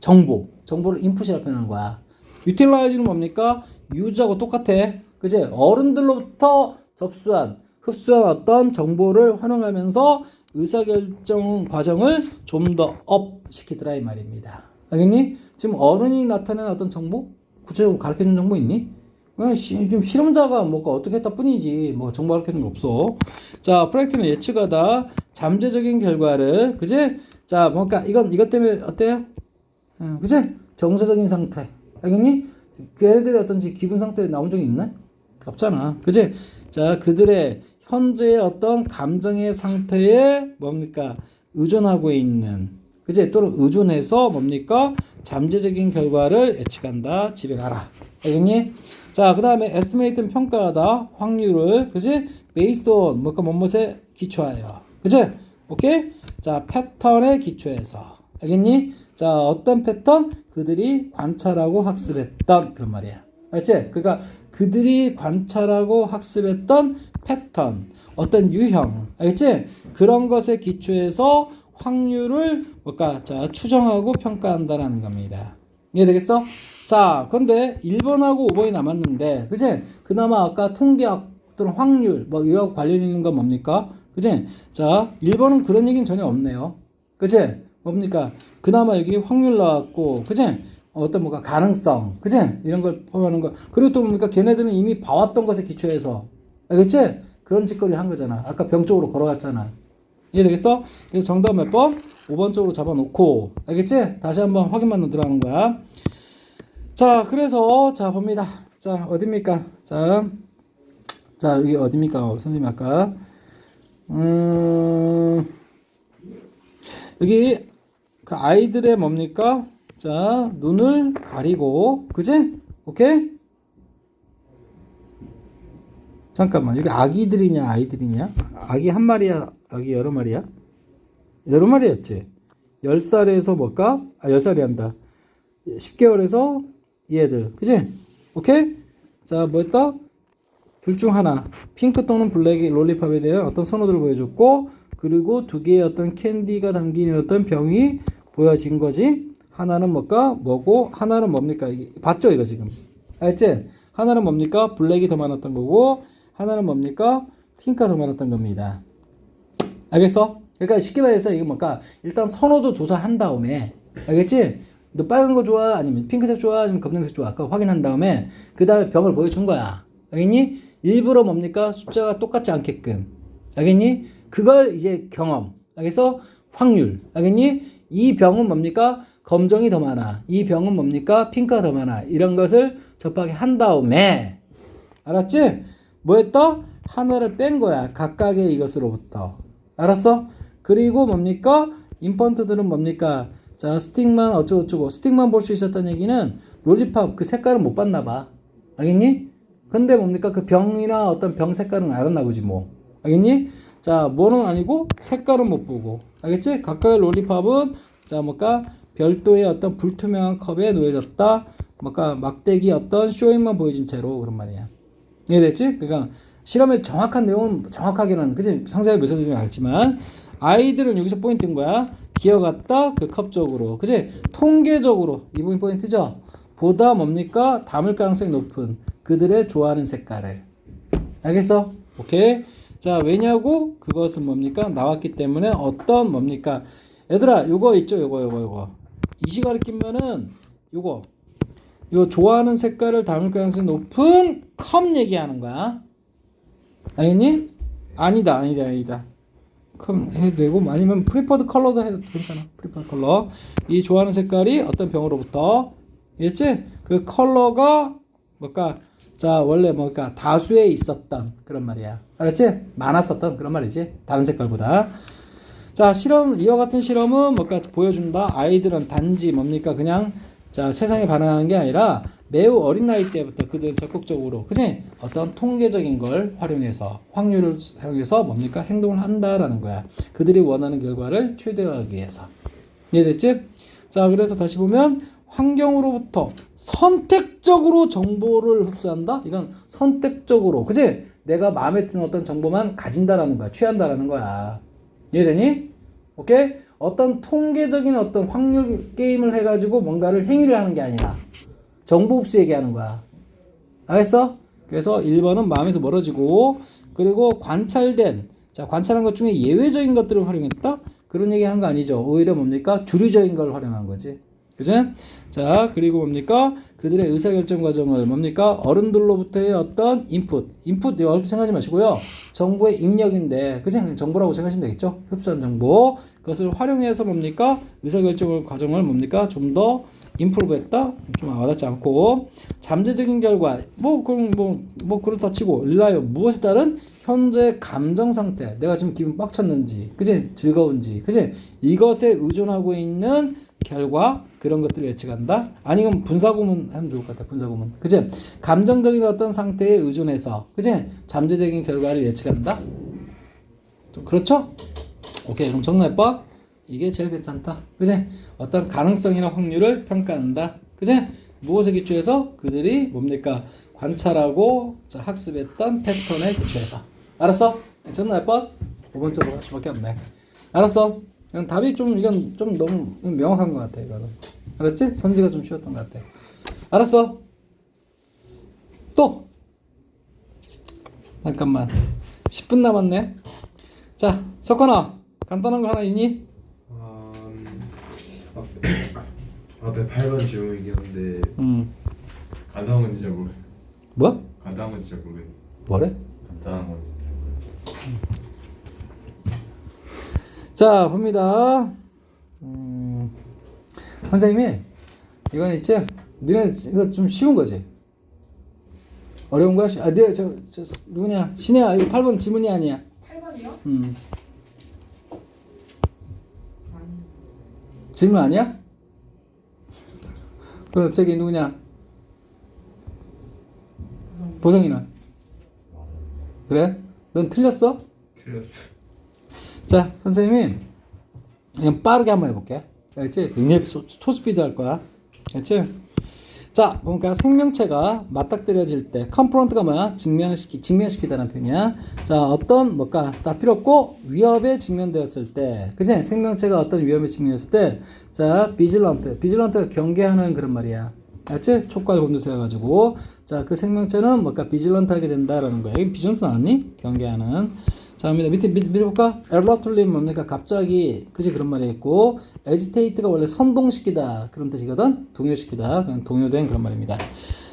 정보를 인풋이라고 표현하는 거야. utilize는 뭡니까? use하고 똑같아. 그지? 어른들로부터 흡수한 어떤 정보를 활용하면서 의사결정 과정을 좀 더 업 시키더라 이 말입니다. 알겠니? 지금 어른이 나타낸 어떤 정보? 구체적으로 가르쳐준 정보 있니? 그냥 지금 실험자가 뭐가 어떻게 했다 뿐이지 뭐 정보 가르쳐준 거 없어. 자, 프라이트는 예측하다 잠재적인 결과를 그지? 자, 뭔가 이것 때문에 어때요? 그지? 정서적인 상태. 알겠니? 그 애들의 어떤 기분 상태에 나온 적이 있나? 없잖아. 그지? 자, 그들의 현재의 어떤 감정의 상태에 뭡니까? 의존하고 있는. 그지? 또는 의존해서 뭡니까? 잠재적인 결과를 예측한다. 집에 가라. 알겠니? 자, 그 다음에 에스티메이트는 평가하다. 확률을. 그지? based on 뭐뭐에 기초하여. 그지? 오케이? 자, 패턴에 기초해서. 알겠니? 자, 어떤 패턴? 그들이 관찰하고 학습했던 그런 말이야. 알지? 그러니까 그들이 관찰하고 학습했던 패턴, 어떤 유형, 알겠지? 그런 것에 기초해서 확률을 뭘까? 자, 추정하고 평가한다라는 겁니다. 이해되겠어? 자, 그런데 1번하고 5번이 남았는데, 그지? 그나마 아까 통계학 또는 확률, 뭐, 이거하고 관련 있는 건 뭡니까? 그지? 자, 1번은 그런 얘기는 전혀 없네요. 그지? 뭡니까? 그나마 여기 확률 나왔고, 그지? 어떤 뭐가 가능성, 그지? 이런 걸 포함하는 거. 그리고 또 뭡니까? 걔네들은 이미 봐왔던 것에 기초해서, 알겠지? 그런 짓거리 한 거잖아. 아까 병 쪽으로 걸어갔잖아. 이해되겠어? 그래서 정답 몇 번? 5번 쪽으로 잡아놓고, 알겠지? 다시 한번 확인만 들어가는 거야. 자, 그래서, 자, 봅니다. 자, 어딥니까? 자, 여기 어딥니까? 선생님 아까. 여기, 그 아이들의 뭡니까? 자, 눈을 가리고, 그지? 오케이? 잠깐만, 여기 아기들이냐, 아이들이냐? 아기 한 마리야, 아기 여러 마리야? 여러 마리였지? 10살에서 뭘까? 10살이 한다. 10개월에서 얘들, 그지? 오케이? 자, 뭐 했다? 둘 중 하나. 핑크 또는 블랙의 롤리팝에 대한 어떤 선호도를 보여줬고, 그리고 두 개의 어떤 캔디가 담긴 어떤 병이 보여진 거지? 하나는 뭘까? 뭐고, 하나는 뭡니까? 봤죠, 이거 지금? 알지? 하나는 뭡니까? 블랙이 더 많았던 거고, 하나는 뭡니까? 핑크가 더 많았던 겁니다. 알겠어? 그러니까 쉽게 말해서 이거 뭘까? 일단 선호도 조사한 다음에, 알겠지? 너 빨간 거 좋아? 아니면 핑크색 좋아? 아니면 검정색 좋아? 그거 확인한 다음에, 그 다음에 병을 보여준 거야. 알겠니? 일부러 뭡니까? 숫자가 똑같지 않게끔. 알겠니? 그걸 이제 경험. 알겠어? 확률. 알겠니? 이 병은 뭡니까? 검정이 더 많아. 이 병은 뭡니까? 핑크가 더 많아. 이런 것을 접하게 한 다음에, 알았지? 뭐 했다? 하나를 뺀 거야. 각각의 이것으로부터. 알았어? 그리고 뭡니까? 인펀트들은 뭡니까? 자, 스틱만 어쩌고저쩌고. 스틱만 볼 수 있었던 얘기는 롤리팝 그 색깔은 못 봤나 봐. 알겠니? 근데 뭡니까? 그 병이나 어떤 병 색깔은 알았나 보지 뭐. 알겠니? 자, 뭐는 아니고 색깔은 못 보고. 알겠지? 각각의 롤리팝은 자, 뭘까? 별도의 어떤 불투명한 컵에 놓여졌다. 뭘까? 막대기 어떤 쇼잉만 보여진 채로 그런 말이야. 이해됐지? 그러니까 실험의 정확한 내용은 정확하게는 그치? 상세하게 묘사되지 않았지만 아이들은 여기서 포인트인 거야. 기어갔다 그 컵 쪽으로. 그치? 통계적으로 이 부분 포인트죠? 보다 뭡니까? 담을 가능성이 높은 그들의 좋아하는 색깔을. 알겠어? 오케이? 자, 왜냐고? 그것은 뭡니까? 나왔기 때문에 어떤 뭡니까? 얘들아, 요거 있죠? 요거. 이시 가리키면은 요거 좋아하는 색깔을 담을 가능성이 높은 컵 얘기하는 거야. 알겠니? 아니다. 컵 해도 되고 아니면 프리퍼드 컬러도 해도 괜찮아. 프리퍼드 컬러. 이 좋아하는 색깔이 어떤 병으로부터 알겠지? 그 컬러가 뭘까? 자, 원래 뭘까? 다수에 있었던 그런 말이야. 알았지? 많았었던 그런 말이지. 다른 색깔보다. 자, 실험, 이와 같은 실험은 뭘까? 보여준다. 아이들은 단지 뭡니까? 그냥, 자, 세상에 반응하는 게 아니라 매우 어린 나이 때부터 그들은 적극적으로, 그치? 어떤 통계적인 걸 활용해서, 확률을 사용해서 뭡니까? 행동을 한다라는 거야. 그들이 원하는 결과를 최대화하기 위해서. 이해됐지? 자, 그래서 다시 보면, 환경으로부터 선택적으로 정보를 흡수한다? 이건 선택적으로, 그치? 내가 마음에 드는 어떤 정보만 가진다라는 거야. 취한다라는 거야. 이해되니? 오케이? 어떤 통계적인 어떤 확률 게임을 해가지고 뭔가를 행위를 하는 게 아니라 정보 흡수 얘기하는 거야. 알겠어? 그래서 1번은 마음에서 멀어지고, 그리고 관찰된, 자, 관찰한 것 중에 예외적인 것들을 활용했다? 그런 얘기 하는 거 아니죠. 오히려 뭡니까? 주류적인 걸 활용한 거지. 그죠? 자, 그리고 뭡니까? 그들의 의사결정 과정을 뭡니까? 어른들로부터의 어떤 인풋 어렵게 생각하지 마시고요. 정보의 입력인데, 그죠? 그냥 정보라고 생각하시면 되겠죠? 흡수한 정보. 그것을 활용해서 뭡니까? 의사결정 과정을 뭡니까? 좀 더 임프로브했다? 좀 와닿지 않고, 잠재적인 결과, 그럼 그렇다 치고, 릴라이어, 무엇에 따른 현재 감정 상태, 내가 지금 기분 빡쳤는지, 그지? 즐거운지, 그지? 이것에 의존하고 있는 결과, 그런 것들을 예측한다. 아니면 분사구문 하면 좋을 것 같아. 분사구문, 그지? 감정적인 어떤 상태에 의존해서, 그지? 잠재적인 결과를 예측한다. 그렇죠? 오케이, 그럼 정답 이게 제일 괜찮다. 그지? 어떤 가능성이나 확률을 평가한다. 그지? 무엇에 기초해서? 그들이 뭡니까? 관찰하고 학습했던 패턴에 기초해서. 알았어? 괜찮나? 5번 쪽으로 할 수밖에 없네. 알았어? 답이 이건 좀 너무 명확한 것 같아, 이거는. 알았지? 선지가 좀 쉬웠던 것 같아. 알았어? 또! 잠깐만. 10분 남았네. 자, 석건아. 간단한 거 하나 있니? 앞에 8번 질문이긴 한데 간단한 건 진짜 모르겠어. 뭐? 간단한 건 진짜 모르겠어. 뭐래? 간단한 거지. 자, 봅니다. 선생님이 이건 있지? 니네 이거 좀 쉬운 거지? 어려운 거야? 니네 저 누구냐? 신혜야, 이거 8번 지문이 아니야. 8번이요? 질문 아니야? 그럼 저기 누구냐? 보성이는? 그래? 넌 틀렸어? 틀렸어. 자, 선생님이 그냥 빠르게 한번 해볼게. 알겠지? 굉장히 초스피드 할 거야. 알겠지? 자, 그러니까 생명체가 맞닥뜨려질 때, 컨프런트가 뭐야? 직면시키다는 표현이야. 자, 어떤, 다 필요 없고, 위협에 직면되었을 때, 그치? 생명체가 어떤 위협에 직면했을 때, 자, 비질런트가 경계하는 그런 말이야. 알지? 촉과 곤두세워가지고, 자, 그 생명체는 비질런트하게 된다라는 거야. 여기 비질런트 나왔니? 경계하는. 자, 밑에 볼까? 엘러틀리는 뭡니까? 갑자기, 그지? 그런 말이 있고, agitate가 원래 선동시키다. 그런 뜻이거든? 동요시키다. 그냥 동요된 그런 말입니다.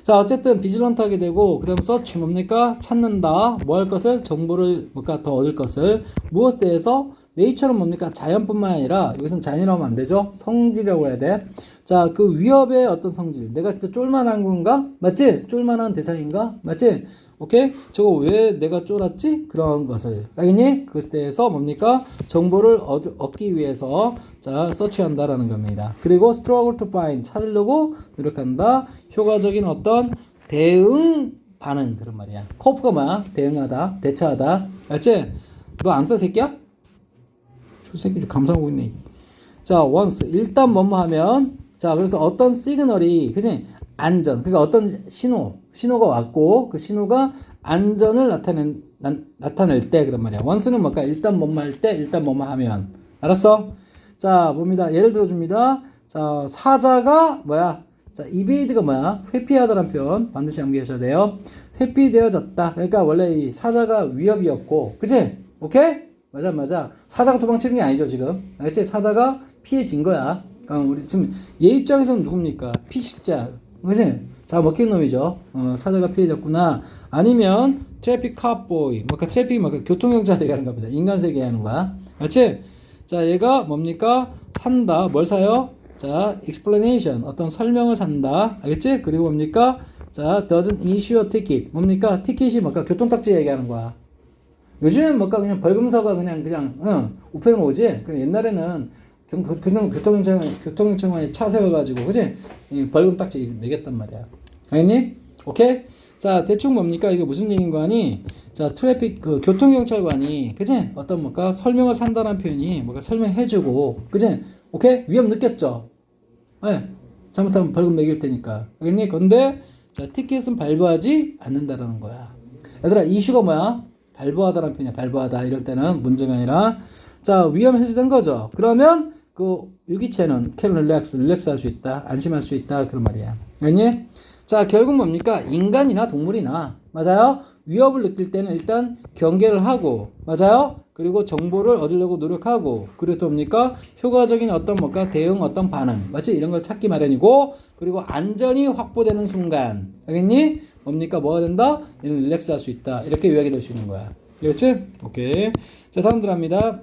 자, 어쨌든, 비질런트 하게 되고, 그 다음 search 뭡니까? 찾는다. 뭐 할 것을? 정보를, 더 얻을 것을. 무엇에 대해서? 네이처는 뭡니까? 자연뿐만 아니라, 여기서는 자연이라고 하면 안 되죠? 성질이라고 해야 돼. 자, 그 위협의 어떤 성질. 내가 진짜 쫄만한 건가? 맞지? 쫄만한 대상인가? 맞지? 오케이? 저거 왜 내가 쫄았지? 그런 것을. 알겠니? 그것에 대해서 뭡니까? 정보를 얻기 위해서, 자, 서치한다라는 겁니다. 그리고 struggle to find. 찾으려고 노력한다. 효과적인 어떤 대응 반응. 그런 말이야. 코프가 뭐야? 대응하다. 대처하다. 알지? 너 안 써, 새끼야? 저 새끼 좀 감상하고 있네. 자, once. 일단 뭐뭐 하면, 자, 그래서 어떤 시그널이, 그치? 안전. 그러니까 어떤 신호가 왔고, 그 신호가 안전을 나타낼 때, 그런 말이야. once는 뭘까? 일단 뭐뭐 할 때, 일단 뭐뭐 하면. 알았어? 자, 봅니다. 예를 들어줍니다. 자, 사자가 뭐야? 자, evade가 뭐야? 회피하다라는 표현 반드시 암기하셔야 돼요. 회피되어졌다. 그러니까 원래 이 사자가 위협이었고, 그치? 오케이? 맞아. 사자가 도망치는 게 아니죠, 지금. 알겠지? 사자가 피해진 거야. 우리 지금 얘 입장에서는 누굽니까? 피식자. 그치? 자, 먹힌 놈이죠. 사자가 피해졌구나. 아니면 트래픽 카보이. 트래픽 교통경찰 얘기하는 겁니다. 인간 세계 하는 거야. 알지? 자, 얘가 뭡니까? 산다. 뭘 사요? 자, explanation. 어떤 설명을 산다. 알겠지? 그리고 뭡니까? 자, doesn't issue a ticket. 뭡니까? 티켓이 교통딱지 얘기하는 거야. 요즘엔 그냥 벌금서가 그냥 우편으로 오지. 그 옛날에는 교통경찰관이 차 세워가지고, 그지? 벌금 딱지 매겼단 말이야. 알겠니? 오케이? 자, 대충 뭡니까? 이게 무슨 얘기인 거 아니? 자, 트래픽, 교통경찰관이, 그지? 어떤 설명을 산다는 표현이 설명해주고, 그지? 오케이? 위험 느꼈죠? 네. 잘못하면 벌금 매길 테니까. 알겠니? 근데, 자, 티켓은 발부하지 않는다라는 거야. 얘들아, 이슈가 뭐야? 발부하다라는 표현이야. 발부하다. 이럴 때는 문제가 아니라, 자, 위험 해소된 거죠. 그러면 그 유기체는 can relax 할 수 있다. 안심할 수 있다. 그런 말이야. 알겠니? 자, 결국 뭡니까? 인간이나 동물이나, 맞아요? 위협을 느낄 때는 일단 경계를 하고, 맞아요? 그리고 정보를 얻으려고 노력하고, 그리고 또 뭡니까? 효과적인 어떤 뭔가 대응, 어떤 반응, 맞지? 이런 걸 찾기 마련이고, 그리고 안전이 확보되는 순간, 알겠니? 뭡니까? 뭐가 된다? 얘는 릴렉스 할 수 있다. 이렇게 요약이 될 수 있는 거야. 그렇지? 오케이. 자, 다음 들어갑니다.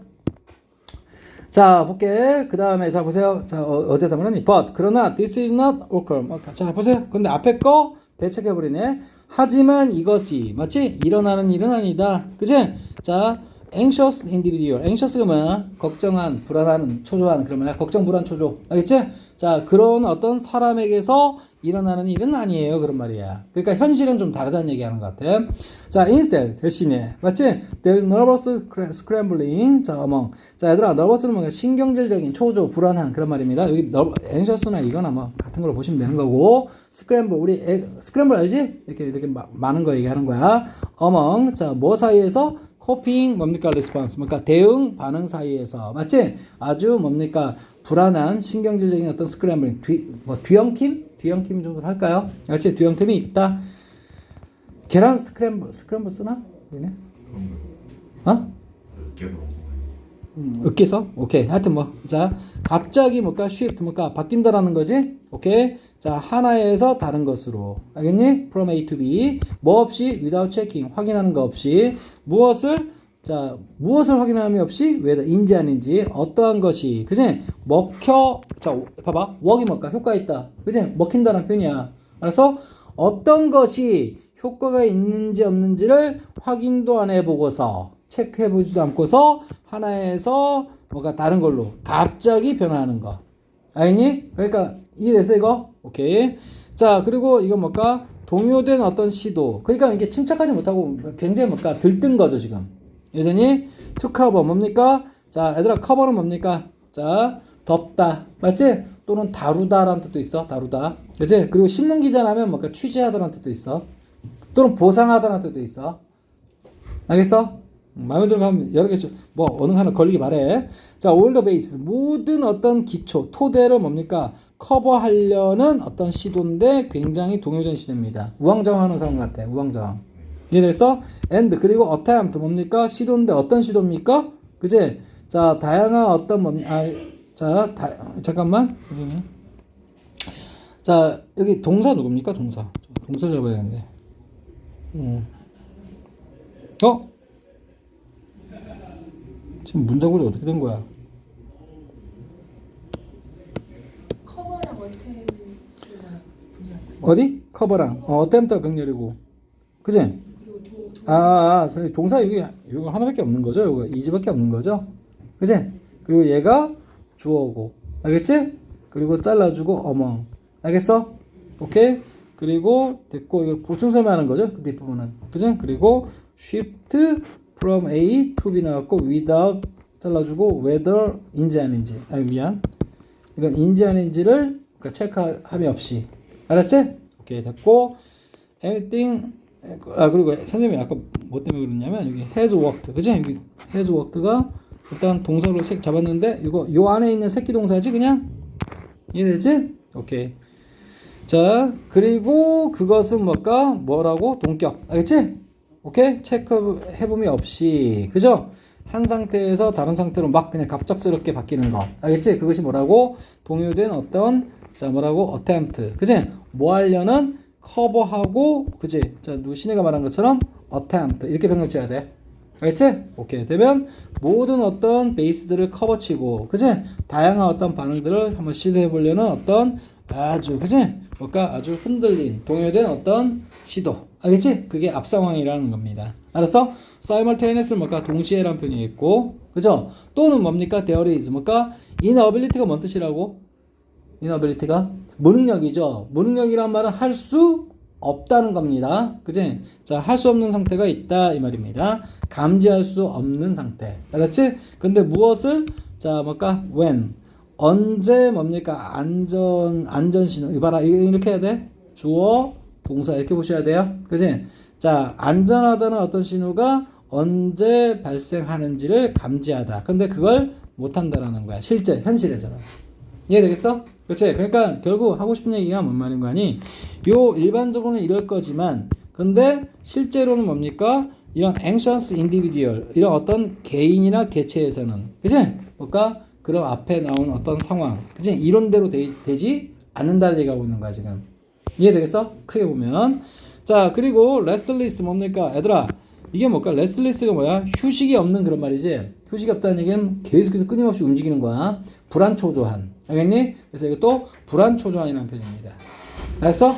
자, 볼게. 그 다음에, 자, 보세요. 자, 어디에다 말하니? But, 그러나, this is not occur. 자, 보세요. 근데 앞에 거 배척해버리네. 하지만 이것이, 맞지? 일어나는 일은 아니다. 그지? 자, anxious individual. anxious가 뭐야? 걱정한, 불안한, 초조한. 그러면 걱정, 불안, 초조. 알겠지? 자, 그런 어떤 사람에게서 일어나는 일은 아니에요. 그런 말이야. 그러니까 현실은 좀 다르다는 얘기 하는 것 같아. 자, instead, 대신에. 맞지? They're nervous scrambling. 자, among. 자, 얘들아, nervous는 뭔가 신경질적인, 초조, 불안한 그런 말입니다. 여기 anxious나 이거나 뭐 같은 걸로 보시면 되는 거고. scramble, 우리 scramble 알지? 이렇게 많은 거 얘기하는 거야. among. 자, 뭐 사이에서? coping 뭡니까? response. 그러니까 대응, 반응 사이에서. 맞지? 아주 뭡니까? 불안한 신경질적인 어떤 스크램블링, 뒤엉킴 정도 할까요? 같이 뒤엉킴이 있다. 계란 스크램블 쓰나? 얘네? 어? 계속 으깨서? 오케이. 하여튼 뭐. 자, 갑자기 뭘까? shift 뭘까? 바뀐다라는 거지? 오케이. 자, 하나에서 다른 것으로. 알겠니? from A to B. 뭐 없이? without checking. 확인하는 거 없이. 무엇을 확인함이 없이 왜 인지 아닌지 어떠한 것이 그지 자 봐봐 work이 뭘까 효과 있다 그지 먹힌다는 표현이야 그래서 어떤 것이 효과가 있는지 없는지를 확인도 안 해보고서 체크해보지도 않고서 하나에서 뭔가 다른 걸로 갑자기 변화하는 거 알겠니? 그러니까 이해됐어 이거? 오케이 자 그리고 이건 뭘까 동요된 어떤 시도 그러니까 이게 침착하지 못하고 굉장히 뭘까 들뜬 거죠 지금 얘들이 to cover 뭡니까? 자, 얘들아 cover는 뭡니까? 자, 덮다. 맞지? 또는 다루다라는 뜻도 있어. 다루다. 그치? 그리고 신문기자라면 뭔가 취재하다라는 뜻도 있어. 또는 보상하다라는 뜻도 있어. 알겠어? 마음에 들면 하면 여러 개, 뭐, 어느 하나 걸리기 바래. 자, all the base. 모든 어떤 기초, 토대를 뭡니까? 커버하려는 어떤 시도인데 굉장히 동요된 시도입니다. 우왕좌왕하는 사람 같아. 우왕좌왕. 이해됐어? and 그리고 attempt 뭡니까? 시도인데 어떤 시도입니까? 그지? 자 다양한 어떤 잠깐만 자 여기 동사 누굽니까? 동사 잡아야 되는데 지금 문자구리 어떻게 된 거야? 커버랑 원템 어디? 커버랑 attempt가 병렬이고 그지? 동사 이거 하나밖에 없는 거죠? 이거 이지밖에 없는 거죠? 그치? 그리고 얘가 주어고 알겠지? 그리고 잘라주고 among 알겠어? 오케이? 그리고 됐고 이거 보충 설명하는 거죠? 그 뒷부분은 그치? 그리고 shift from A to B 나왔고 without 잘라주고 whether 인지 아닌지 미안 이건 인지 아닌지를 그러니까 체크함이 없이 알았지? 오케이 됐고 anything 그리고 선생님이 아까 뭐 때문에 그러냐면 여기 has worked 그치? 여기 has worked가 일단 동사로 잡았는데 이거 요 안에 있는 새끼 동사지 그냥? 이해되지? 오케이 자 그리고 그것은 뭘까? 뭐라고? 동격 알겠지? 오케이? 체크해봄이 없이 그죠? 한 상태에서 다른 상태로 막 그냥 갑작스럽게 바뀌는 거 알겠지? 그것이 뭐라고? 동요된 어떤 자 뭐라고? attempt 그치? 뭐 하려는 커버하고 그치? 자 신혜가 말한 것처럼 attempt 이렇게 병렬 쳐야 돼 알겠지? 오케이 되면 모든 어떤 베이스들을 커버치고 그치? 다양한 어떤 반응들을 한번 시도해 보려는 어떤 아주 그치? 뭔가 아주 흔들린 동요된 어떤 시도 알겠지? 그게 앞상황이라는 겁니다 알았어? simultaneous는 뭘까? 동시에라는 표현이 있고 그죠? 또는 뭡니까? there is 뭘까? inability가 뭔 뜻이라고? inability가 무능력이죠. 무능력이란 말은 할 수 없다는 겁니다. 그지? 자, 할 수 없는 상태가 있다 이 말입니다. 감지할 수 없는 상태. 알았지? 근데 무엇을 자, 뭘까? when 언제 뭡니까? 안전 신호. 이봐라. 이렇게 해야 돼. 주어, 동사 이렇게 보셔야 돼요. 그지? 자, 안전하다는 어떤 신호가 언제 발생하는지를 감지하다. 근데 그걸 못 한다라는 거야. 실제 현실에서는. 이해되겠어? 그치? 그러니까 결국 하고 싶은 얘기가 뭔 말인 거 아니? 요 일반적으로는 이럴 거지만 근데 실제로는 뭡니까? 이런 anxious individual 이런 어떤 개인이나 개체에서는 그치? 뭘까? 그런 앞에 나온 어떤 상황 그치? 이론대로 되지 않는다는 얘기가 오는 거야 지금. 이해되겠어? 크게 보면 자 그리고 restless 뭡니까? 얘들아 이게 뭘까? restless가 뭐야? 휴식이 없는 그런 말이지. 휴식이 없다는 얘기는 계속해서 끊임없이 움직이는 거야. 불안초조한. 알겠니? 그래서 이것도 불안초조한이라는 표현입니다. 알았어?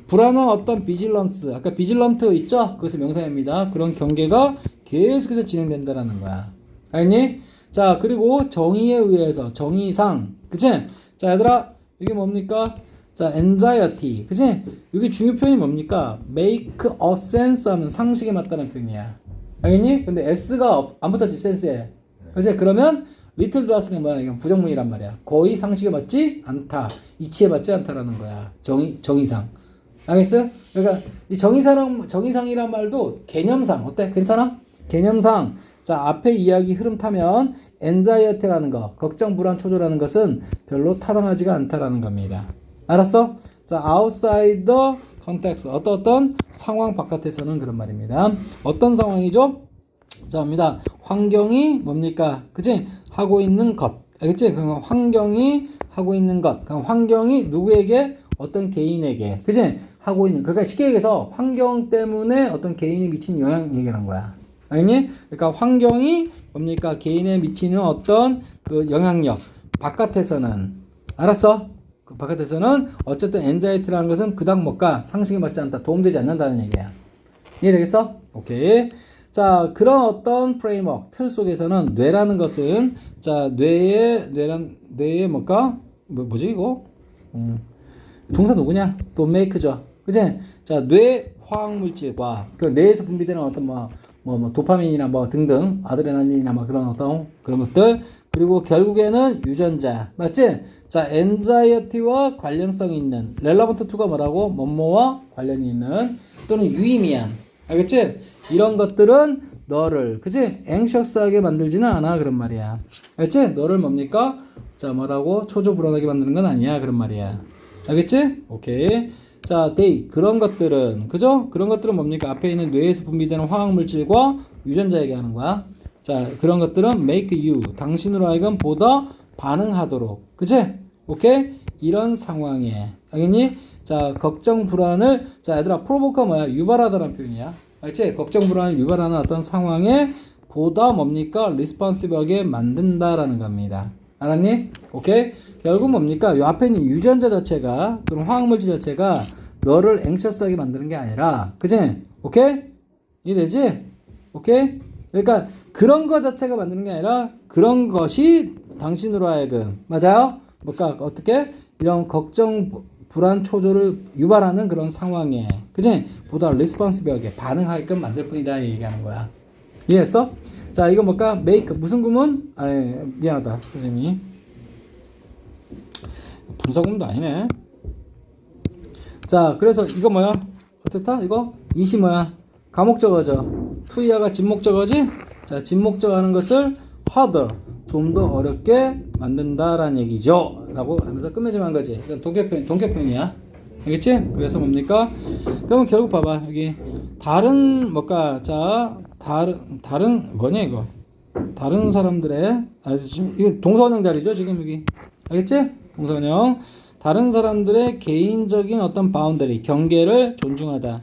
불안한 어떤 비질런스. 아까 비질런트 있죠? 그것은 명사입니다. 그런 경계가 계속해서 진행된다라는 거야. 알겠니? 자 그리고 정의에 의해서 정의상. 그치? 자 얘들아 이게 뭡니까? 자, anxiety. 그치? 여기 중요 표현이 뭡니까? make a sense 하는 상식에 맞다는 표현이야. 알겠니? 근데 s가 안 붙었지, sense에. 그치? 그러면 little does가 뭐야? 이건 부정문이란 말이야. 거의 상식에 맞지 않다. 이치에 맞지 않다라는 거야. 정의상. 알겠어? 그러니까 이 정의상이란 말도 개념상. 어때? 괜찮아? 개념상. 자, 앞에 이야기 흐름 타면 anxiety라는 거, 걱정, 불안, 초조라는 것은 별로 타당하지가 않다라는 겁니다. 알았어? 자, outside the context. 어떤 상황 바깥에서는 그런 말입니다. 어떤 상황이죠? 자, 옵니다. 환경이 뭡니까? 그치? 하고 있는 것. 알겠지? 그럼 환경이 하고 있는 것. 그럼 환경이 누구에게? 어떤 개인에게. 그치? 하고 있는. 그러니까 쉽게 얘기해서 환경 때문에 어떤 개인이 미치는 영향 얘기하는 거야. 알겠니? 그러니까 환경이 뭡니까? 개인에 미치는 어떤 그 영향력. 바깥에서는. 알았어? 그 바깥에서는 어쨌든 엔자이티라는 것은 그닥 뭐가 상식에 맞지 않다. 도움되지 않는다는 얘기야. 이해되겠어? 오케이. 자, 그런 어떤 프레임워크, 틀 속에서는 뇌라는 것은 자, 뇌의 뭘까? 뭐지 이거? 동사 누구냐? 또 make죠. 그치? 자, 뇌 화학물질과 그 뇌에서 분비되는 어떤 도파민이나 뭐 등등 아드레날린이나 뭐 그런 어떤 그런 것들 그리고 결국에는 유전자 맞지? 자, anxiety와 관련성이 있는 relevant to가 뭐라고? 뭐뭐와 관련이 있는 또는 유의미한 알겠지? 이런 것들은 너를 그치? anxious하게 만들지는 않아 그런 말이야. 알겠지? 너를 뭡니까? 자, 뭐라고? 초조불안하게 만드는 건 아니야 그런 말이야. 알겠지? 오케이. 자, they 그런 것들은 그죠? 그런 것들은 뭡니까? 앞에 있는 뇌에서 분비되는 화학물질과 유전자 얘기하는 거야. 자, 그런 것들은 make you 당신으로 하여금 보다 반응하도록 그치? 오케이? 이런 상황에 알겠니? 자, 걱정 불안을 자, 얘들아 프로보크가 뭐야? 유발하다는 표현이야. 알지? 걱정 불안을 유발하는 어떤 상황에 보다 뭡니까? 리스폰시브하게 만든다라는 겁니다. 알았니? 오케이? 결국 뭡니까? 요 앞에 있는 유전자 자체가 그런 화학물질 자체가 너를 앵셔스하게 만드는 게 아니라 그치? 오케이? 이해되지? 오케이? 그러니까 그런 거 자체가 만드는 게 아니라 그런 것이 당신으로 하여금 맞아요? 뭔가 어떻게? 이런 걱정 불안 초조를 유발하는 그런 상황에 그치? 보다 리스폰시브하게 반응하게끔 만들 뿐이다 얘기하는 거야. 이해했어? 자, 이거 뭘까? make 무슨 구문? 아, 미안하다 선생님이 분사구문도 아니네. 자, 그래서 이거 뭐야? 어땠다? 이거 이시 뭐야? 가목적어죠. 투이아가 진목적어지? 자, 진목적 하는 것을 harder 좀 더 어렵게 만든다라는 얘기죠. 라고 하면서 끝맺음한 거지. 이건 동격표현이야. 알겠지? 그래서 뭡니까? 그러면 결국 봐봐. 여기 다른 뭘까? 자, 다른 뭐냐 이거? 다른 사람들의 지금 이거 동사원형 자리죠 지금 여기. 알겠지? 동사원형. 다른 사람들의 개인적인 어떤 바운더리 경계를 존중하다.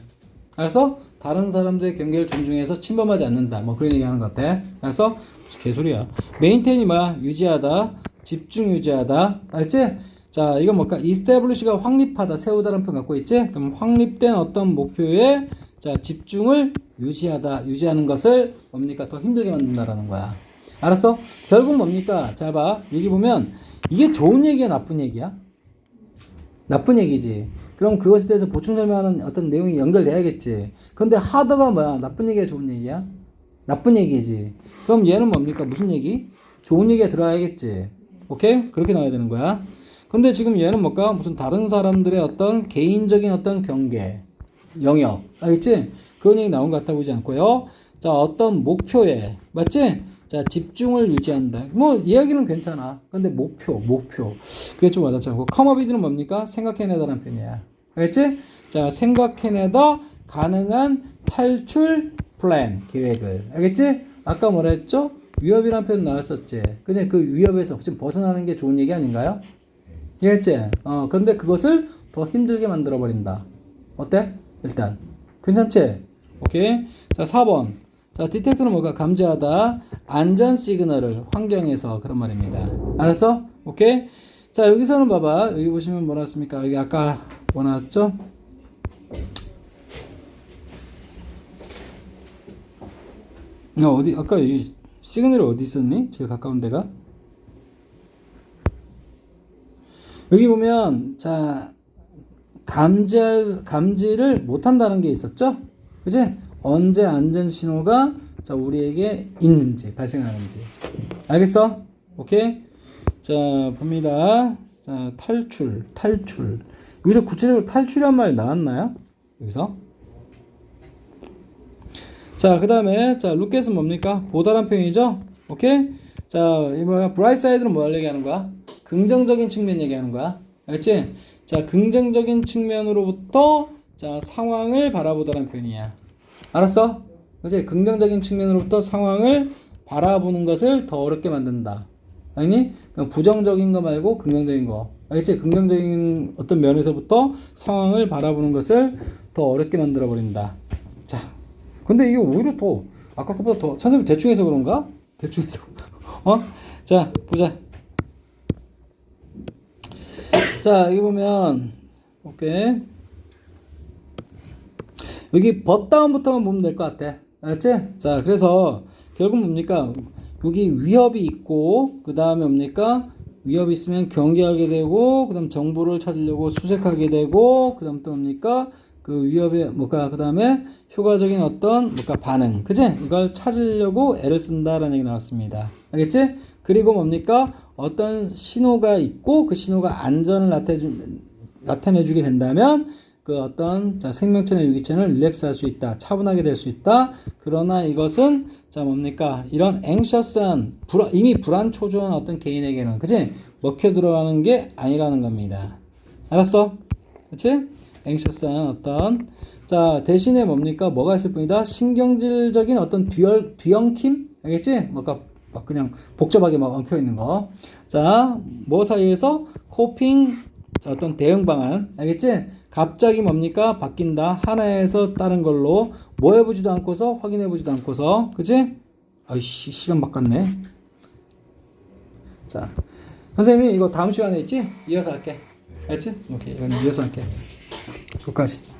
알았어? 다른 사람들의 경계를 존중해서 침범하지 않는다. 뭐 그런 얘기하는 것 같아. 알았어? 무슨 개소리야. 메인테인이 뭐야? 유지하다. 집중 유지하다. 알지? 자, 이건 뭘까? establish가 확립하다, 세우다라는 표현 갖고 있지? 그럼 확립된 어떤 목표에 자, 집중을 유지하는 것을 뭡니까? 더 힘들게 만든다라는 거야. 알았어? 결국 뭡니까? 잘 봐. 여기 보면 이게 좋은 얘기야, 나쁜 얘기야? 나쁜 얘기지. 그럼 그것에 대해서 보충 설명하는 어떤 내용이 연결돼야겠지. 근데 하드가 뭐야? 나쁜 얘기야, 좋은 얘기야? 나쁜 얘기지. 그럼 얘는 뭡니까? 무슨 얘기? 좋은 얘기가 들어야겠지. 오케이? 그렇게 나와야 되는 거야. 근데 지금 얘는 뭘까? 무슨 다른 사람들의 어떤 개인적인 어떤 경계, 영역. 알겠지? 그런 얘기 나온 것 같아 보이지 않고요. 자, 어떤 목표에, 맞지? 자, 자, 집중을 유지한다. 뭐 이야기는 괜찮아. 근데 목표 그게 좀 와닿지 않고 컴어비드는 뭡니까? 생각해내다라는 표현이야. 알겠지? 자, 생각해내다 가능한 탈출 플랜 계획을. 알겠지? 아까 뭐라 했죠? 위협이라는 표현 나왔었지. 그지? 그 위협에서 지금 벗어나는 게 좋은 얘기 아닌가요? 이해했지? 근데 그것을 더 힘들게 만들어 버린다. 어때? 일단 괜찮지? 오케이. 자, 4번. 자, 디텍터는 뭐가? 감지하다. 안전 시그널을 환경에서 그런 말입니다. 알았어? 오케이. 자, 여기서는 봐봐. 여기 보시면 뭐 나왔습니까? 여기 아까 뭐 나왔죠? 어디 아까 여기 시그널이 어디 있었니? 제일 가까운 데가? 여기 보면 자, 감지를 못한다는 게 있었죠? 그지? 언제 안전 신호가 자, 우리에게 있는지 발생하는지 알겠어? 오케이? 자, 봅니다. 자, 탈출 여기서 구체적으로 탈출이란 말이 나왔나요? 여기서 자, 그 다음에 자, 루켓은 뭡니까? 보다란 표현이죠? 오케이? 자, 이 뭐야? 브라이트 사이드는 뭘 얘기하는 거야? 긍정적인 측면 얘기하는 거야. 알겠지? 자, 긍정적인 측면으로부터 자, 상황을 바라보다라는 표현이야. 알았어? 그치? 긍정적인 측면으로부터 상황을 바라보는 것을 더 어렵게 만든다. 아니? 그냥 부정적인 거 말고 긍정적인 거. 알겠지? 긍정적인 어떤 면에서부터 상황을 바라보는 것을 더 어렵게 만들어 버린다. 자, 근데 이게 오히려 더 아까 것보다 더 선생님 대충 해서 그런가? 대충 해서 자, 보자. 자, 여기 보면 오케이. 여기 벗다운부터만 보면 될 것 같아. 알았지? 자, 그래서 결국 뭡니까? 여기 위협이 있고 그 다음에 뭡니까? 위협이 있으면 경계하게 되고 그 다음 정보를 찾으려고 수색하게 되고 그 다음 또 뭡니까? 그 위협에 뭐가 그 다음에 효과적인 어떤 뭐가 반응, 그지? 이걸 찾으려고 애를 쓴다라는 얘기 나왔습니다. 알겠지? 그리고 뭡니까? 어떤 신호가 있고 그 신호가 안전을 나타내주게 된다면 그 어떤 자, 생명체나 유기체는 릴렉스할 수 있다, 차분하게 될 수 있다. 그러나 이것은 자 뭡니까? 이런 앵셔스한 이미 불안 초조한 어떤 개인에게는 그지? 먹혀 들어가는 게 아니라는 겁니다. 알았어? 그치? 앵셔스한 어떤 자 대신에 뭡니까? 뭐가 있을 뿐이다? 신경질적인 어떤 뒤엉킴? 알겠지? 뭐가 막 그냥 복잡하게 막 엉켜 있는 거. 자, 뭐 사이에서 코핑 자, 어떤 대응 방안. 알겠지? 갑자기 뭡니까? 바뀐다. 하나에서 다른 걸로 뭐 해보지도 않고서 확인해보지도 않고서 그치? 아이씨 시간 바꿨네. 자, 선생님이 이거 다음 시간에 있지? 이어서 할게. 알겠지? 오케이, 이건 이어서 할게. 여기까지.